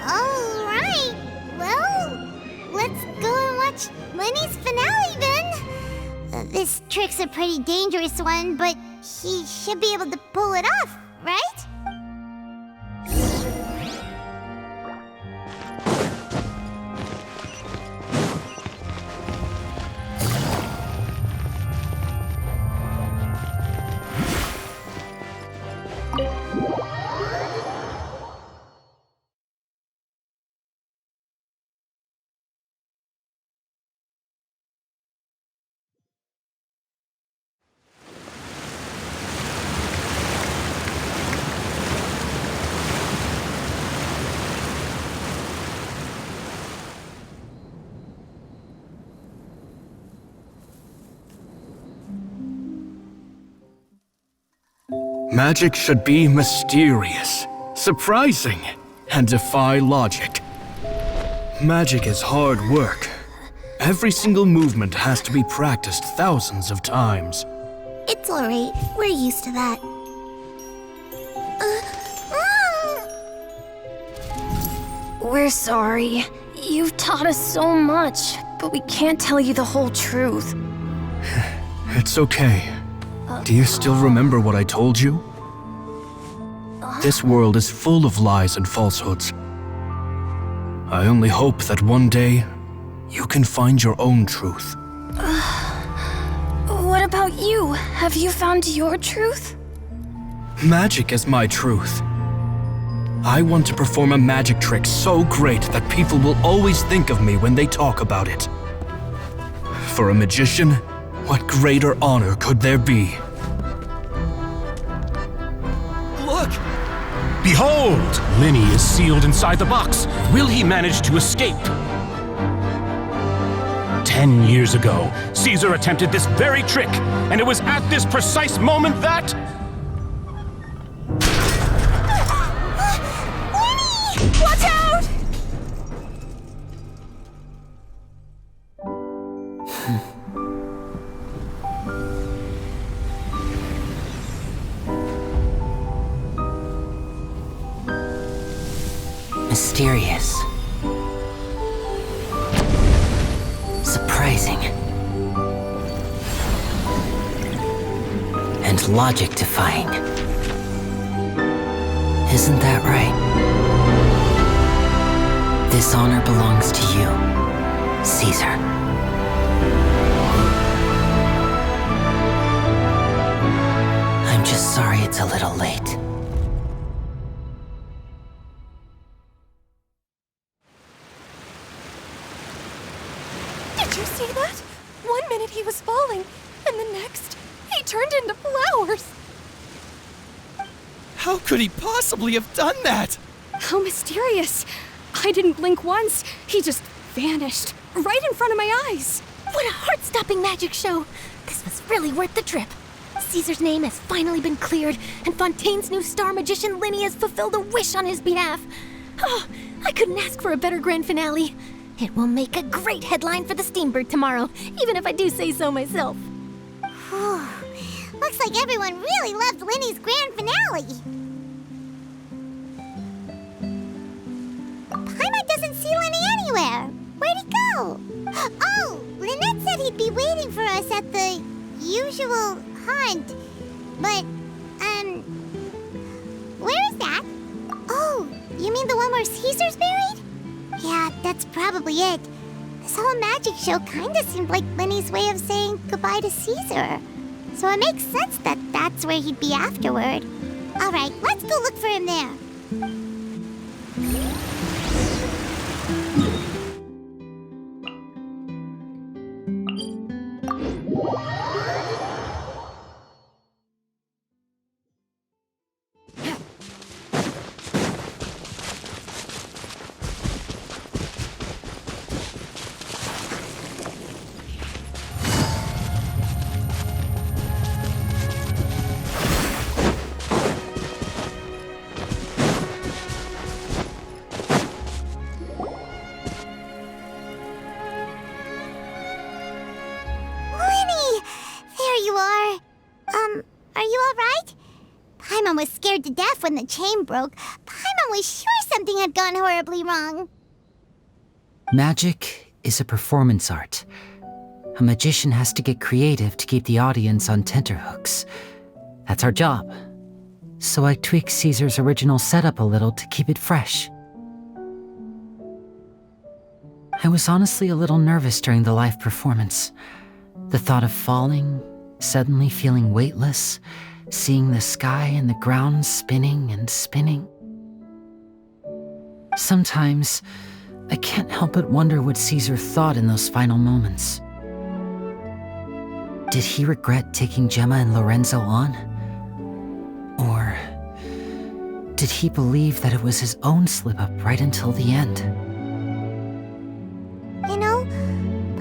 A: All right. Well, let's go and watch Lyney's finale then. This trick's a pretty dangerous one, but he should be able to pull it off, right?
L: Magic should be mysterious, surprising, and defy logic. Magic is hard work. Every single movement has to be practiced thousands of times.
A: It's all right. We're used to that.
D: We're sorry. You've taught us so much, but we can't tell you the whole truth.
L: It's okay. Do you still remember what I told you? This world is full of lies and falsehoods. I only hope that one day you can find your own truth.
D: What about you? Have you found your truth?
L: Magic is my truth. I want to perform a magic trick so great that people will always think of me when they talk about it. For a magician, what greater honor could there be?
O: Look! Behold! Lyney is sealed inside the box. Will he manage to escape? 10 years ago, Caesar attempted this very trick, and it was at this precise moment that...
D: Watch out!
E: Mysterious. Surprising. And logic-defying. Isn't that right? This honor belongs to you, Caesar. I'm just sorry it's a little late.
N: Did you see that? 1 minute he was falling, and the next, he turned into flowers.
H: How could he possibly have done that?
D: How mysterious. I didn't blink once. He just vanished right in front of my eyes.
C: What a heart-stopping magic show! This was really worth the trip. Caesar's name has finally been cleared, and Fontaine's new star magician Lyney has fulfilled a wish on his behalf. Oh, I couldn't ask for a better grand finale. It will make a great headline for the Steambird tomorrow, even if I do say so myself.
A: Looks like everyone really loved Lyney's grand finale. Paimon doesn't see Lyney anywhere. Where'd he go? Oh, Lynette said he'd be waiting for us at the usual haunt. But, where is that? Oh, you mean the one where Caesar's buried? Yeah, that's probably it. This whole magic show kinda seemed like Lyney's way of saying goodbye to Caesar. So it makes sense that that's where he'd be afterward. All right, let's go look for him there. Are you all right? Paimon was scared to death when the chain broke. Paimon was sure something had gone horribly wrong.
E: Magic is a performance art. A magician has to get creative to keep the audience on tenterhooks. That's our job. So I tweaked Caesar's original setup a little to keep it fresh. I was honestly a little nervous during the live performance. The thought of falling, suddenly feeling weightless, seeing the sky and the ground spinning and spinning. Sometimes, I can't help but wonder what Caesar thought in those final moments. Did he regret taking Gemma and Lorenzo on? Or did he believe that it was his own slip-up right until the end?
A: You know,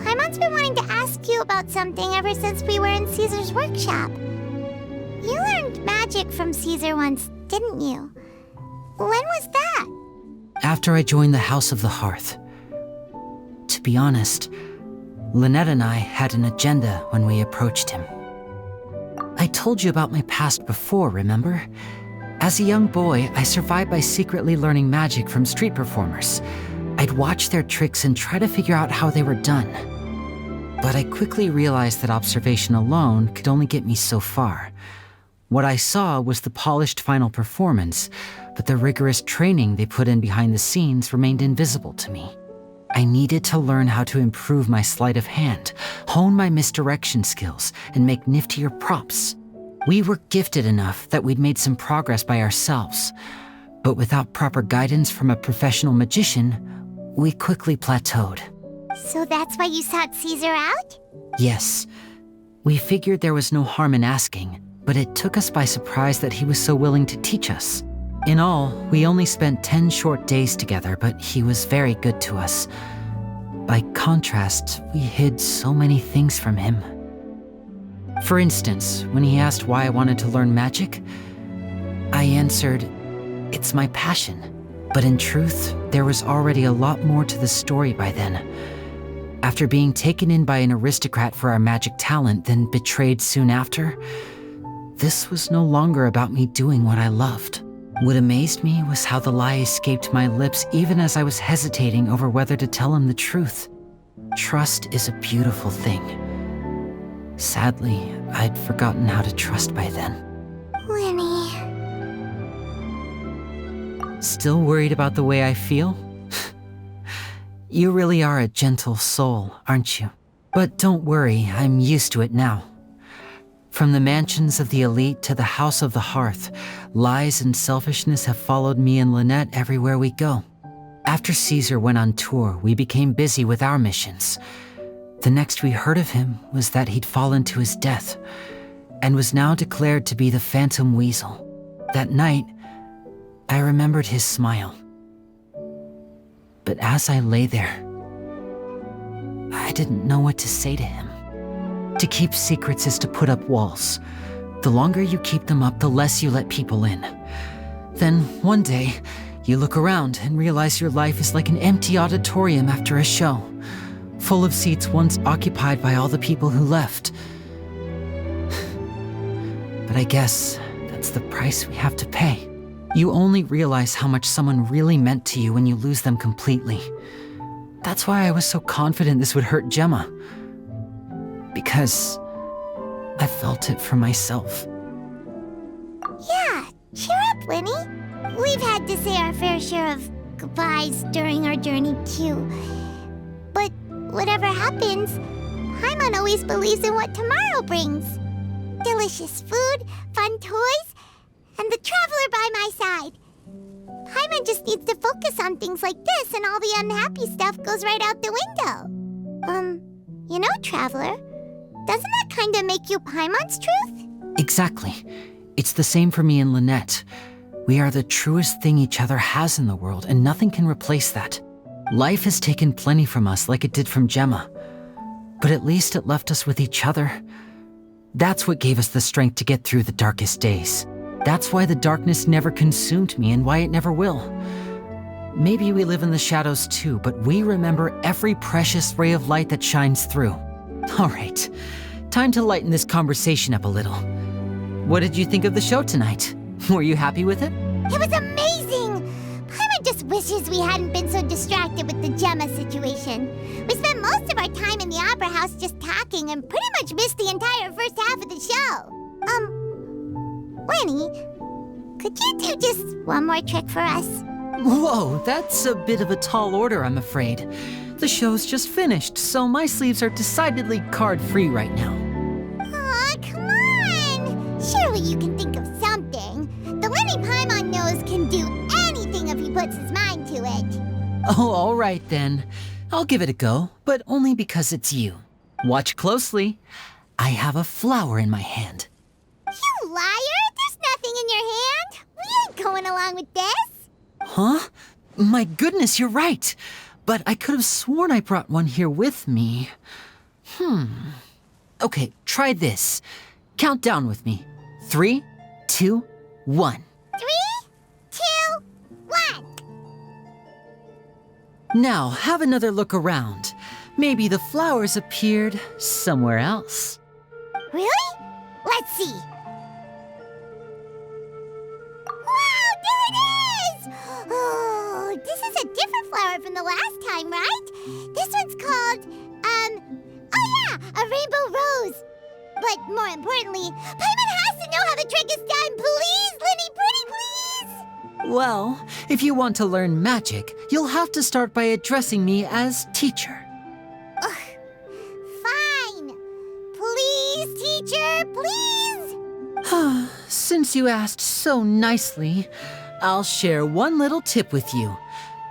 A: Paimon's been wanting to ask you about something ever since we were in Caesar's workshop. You learned magic from Caesar once, didn't you? When was that?
E: After I joined the House of the Hearth. To be honest, Lynette and I had an agenda when we approached him. I told you about my past before, remember? As a young boy, I survived by secretly learning magic from street performers. I'd watch their tricks and try to figure out how they were done. But I quickly realized that observation alone could only get me so far. What I saw was the polished final performance, but the rigorous training they put in behind the scenes remained invisible to me. I needed to learn how to improve my sleight of hand, hone my misdirection skills, and make niftier props. We were gifted enough that we'd made some progress by ourselves, but without proper guidance from a professional magician, we quickly plateaued.
A: So that's why you sought Caesar out?
E: Yes. We figured there was no harm in asking, but it took us by surprise that he was so willing to teach us. In all, we only spent 10 short days together, but he was very good to us. By contrast, we hid so many things from him. For instance, when he asked why I wanted to learn magic, I answered, "It's my passion." But in truth, there was already a lot more to the story by then. After being taken in by an aristocrat for our magic talent, then betrayed soon after, this was no longer about me doing what I loved. What amazed me was how the lie escaped my lips even as I was hesitating over whether to tell him the truth. Trust is a beautiful thing. Sadly, I'd forgotten how to trust by then.
A: Lyney.
E: Still worried about the way I feel? You really are a gentle soul, aren't you? But don't worry, I'm used to it now. From the mansions of the elite to the House of the Hearth, lies and selfishness have followed me and Lynette everywhere we go. After Caesar went on tour, we became busy with our missions. The next we heard of him was that he'd fallen to his death, and was now declared to be the Phantom Weasel. That night, I remembered his smile. But as I lay there, I didn't know what to say to him. To keep secrets is to put up walls. The longer you keep them up, the less you let people in. Then, one day, you look around and realize your life is like an empty auditorium after a show, full of seats once occupied by all the people who left. But I guess that's the price we have to pay. You only realize how much someone really meant to you when you lose them completely. That's why I was so confident this would hurt Gemma. Because I felt it for myself.
A: Yeah, cheer up, Lyney. We've had to say our fair share of goodbyes during our journey, too. But whatever happens, Paimon always believes in what tomorrow brings. Delicious food, fun toys, and the traveler by my side. Paimon just needs to focus on things like this, and all the unhappy stuff goes right out the window. You know, Traveler, doesn't that kind of make you Paimon's truth?
E: Exactly. It's the same for me and Lynette. We are the truest thing each other has in the world, and nothing can replace that. Life has taken plenty from us, like it did from Gemma. But at least it left us with each other. That's what gave us the strength to get through the darkest days. That's why the darkness never consumed me, and why it never will. Maybe we live in the shadows too, but we remember every precious ray of light that shines through. All right, time to lighten this conversation up a little. What did you think of the show tonight? Were you happy with it?
A: It was amazing! Paimon just wishes we hadn't been so distracted with the Gemma situation. We spent most of our time in the Opera House just talking and pretty much missed the entire first half of the show. Lyney, could you do just one more trick for us?
E: Whoa, that's a bit of a tall order, I'm afraid. The show's just finished, so my sleeves are decidedly card-free right now.
A: Aw, come on! Surely you can think of something. The Lyney Paimon knows can do anything if he puts his mind to it.
E: Oh, all right then. I'll give it a go, but only because it's you. Watch closely. I have a flower in my hand.
A: You liar! There's nothing in your hand! We ain't going along with this!
E: Huh? My goodness, you're right. But I could have sworn I brought one here with me. Okay, try this. Count down with me. 3, 2, 1.
A: 3, 2, 1.
E: Now, have another look around. Maybe the flowers appeared somewhere else.
A: Really? Let's see. Wow, there it is! Oh, this is a different flower from the last time, right? This one's called, oh yeah, a rainbow rose. But more importantly, Paimon has to know how the trick is done. Please, Lyney, pretty please!
E: Well, if you want to learn magic, you'll have to start by addressing me as teacher.
A: Ugh, fine. Please, teacher, please!
E: Since you asked so nicely, I'll share one little tip with you.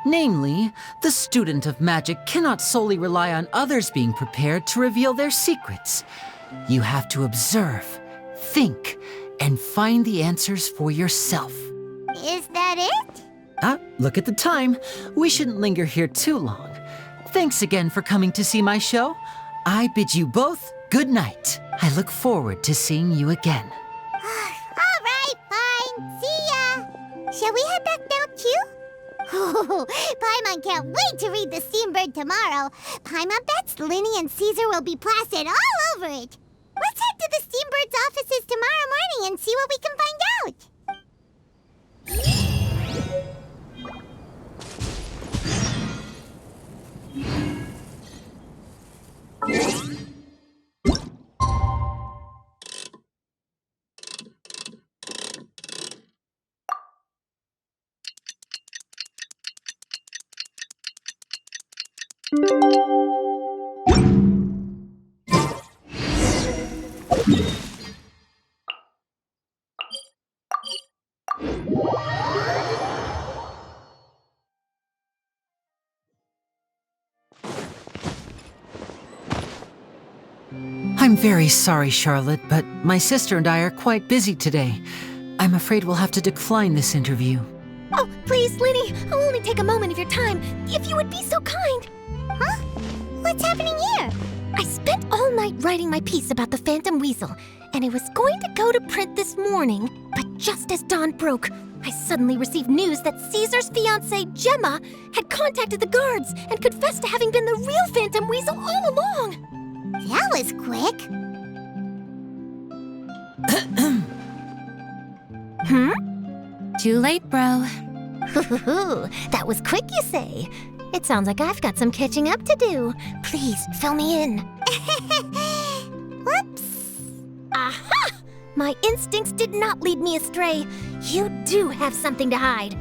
E: Namely, the student of magic cannot solely rely on others being prepared to reveal their secrets. You have to observe, think, and find the answers for yourself.
A: Is that it?
E: Look at the time. We shouldn't linger here too long. Thanks again for coming to see my show. I bid you both good night. I look forward to seeing you again.
A: All right, fine. See ya. Shall we head back now, too? Oh, Paimon can't wait to read The Steambird tomorrow. Paimon bets Lyney and Caesar will be plastered all over it. Let's head to the Steambird's offices tomorrow morning and see what we can find out.
E: I'm very sorry, Charlotte, but my sister and I are quite busy today. I'm afraid we'll have to decline this interview.
C: Oh, please, Lyney, I'll only take a moment of your time, if you would be so kind.
A: Huh? What's happening here?
C: I spent all night writing my piece about the Phantom Weasel, and it was going to go to print this morning, but just as dawn broke, I suddenly received news that Caesar's fiancée, Gemma, had contacted the guards and confessed to having been the real Phantom Weasel all along.
A: That was quick.
C: Too late, bro. That was quick, you say? It sounds like I've got some catching up to do. Please, fill me in.
A: Whoops.
C: Aha! My instincts did not lead me astray. You do have something to hide.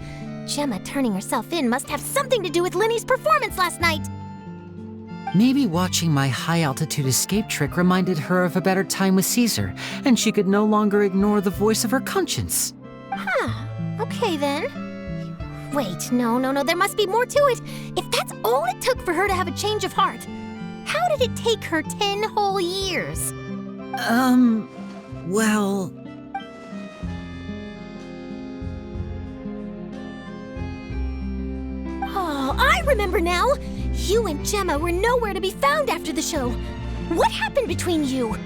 C: Gemma turning herself in must have something to do with Lyney's performance last night.
E: Maybe watching my high-altitude escape trick reminded her of a better time with Caesar, and she could no longer ignore the voice of her conscience.
C: Huh. Okay then. Wait, no, there must be more to it. If that's all it took for her to have a change of heart, how did it take her 10 whole years?
E: Well...
C: Oh, I remember now! You and Gemma were nowhere to be found after the show. What happened between you?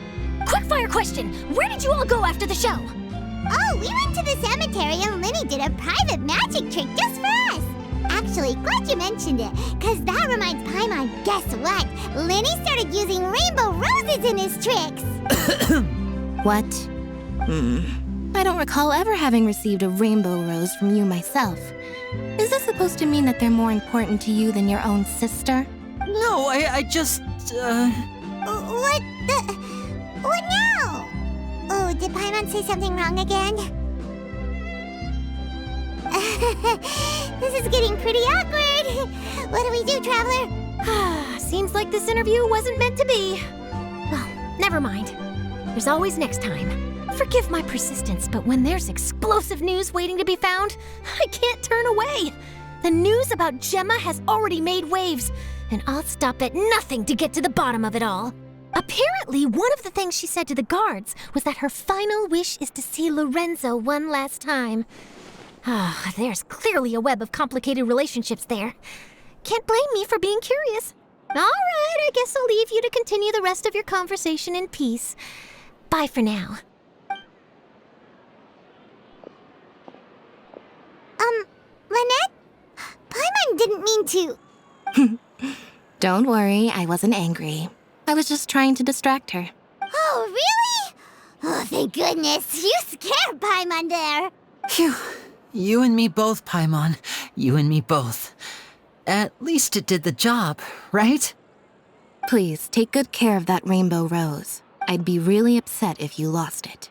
C: Quickfire question! Where did you all go after the show?
A: Oh, we went to the cemetery and Lyney did a private magic trick just for us. Actually, glad you mentioned it, because that reminds Paimon, guess what? Lyney started using rainbow roses in his tricks.
P: What? I don't recall ever having received a rainbow rose from you myself. Is this supposed to mean that they're more important to you than your own sister?
E: No, I just,
A: What now? Oh, did Paimon say something wrong again? This is getting pretty awkward. What do we do, Traveler?
C: Seems like this interview wasn't meant to be. Well, never mind. There's always next time. Forgive my persistence, but when there's explosive news waiting to be found, I can't turn away. The news about Gemma has already made waves, and I'll stop at nothing to get to the bottom of it all. Apparently, one of the things she said to the guards was that her final wish is to see Lorenzo one last time. There's clearly a web of complicated relationships there. Can't blame me for being curious. All right, I guess I'll leave you to continue the rest of your conversation in peace. Bye for now.
A: Lynette? Paimon didn't mean to.
P: Don't worry, I wasn't angry. I was just trying to distract her.
A: Oh, really? Oh, thank goodness. You scared Paimon there.
E: Phew. You and me both, Paimon. You and me both. At least it did the job, right?
P: Please, take good care of that rainbow rose. I'd be really upset if you lost it.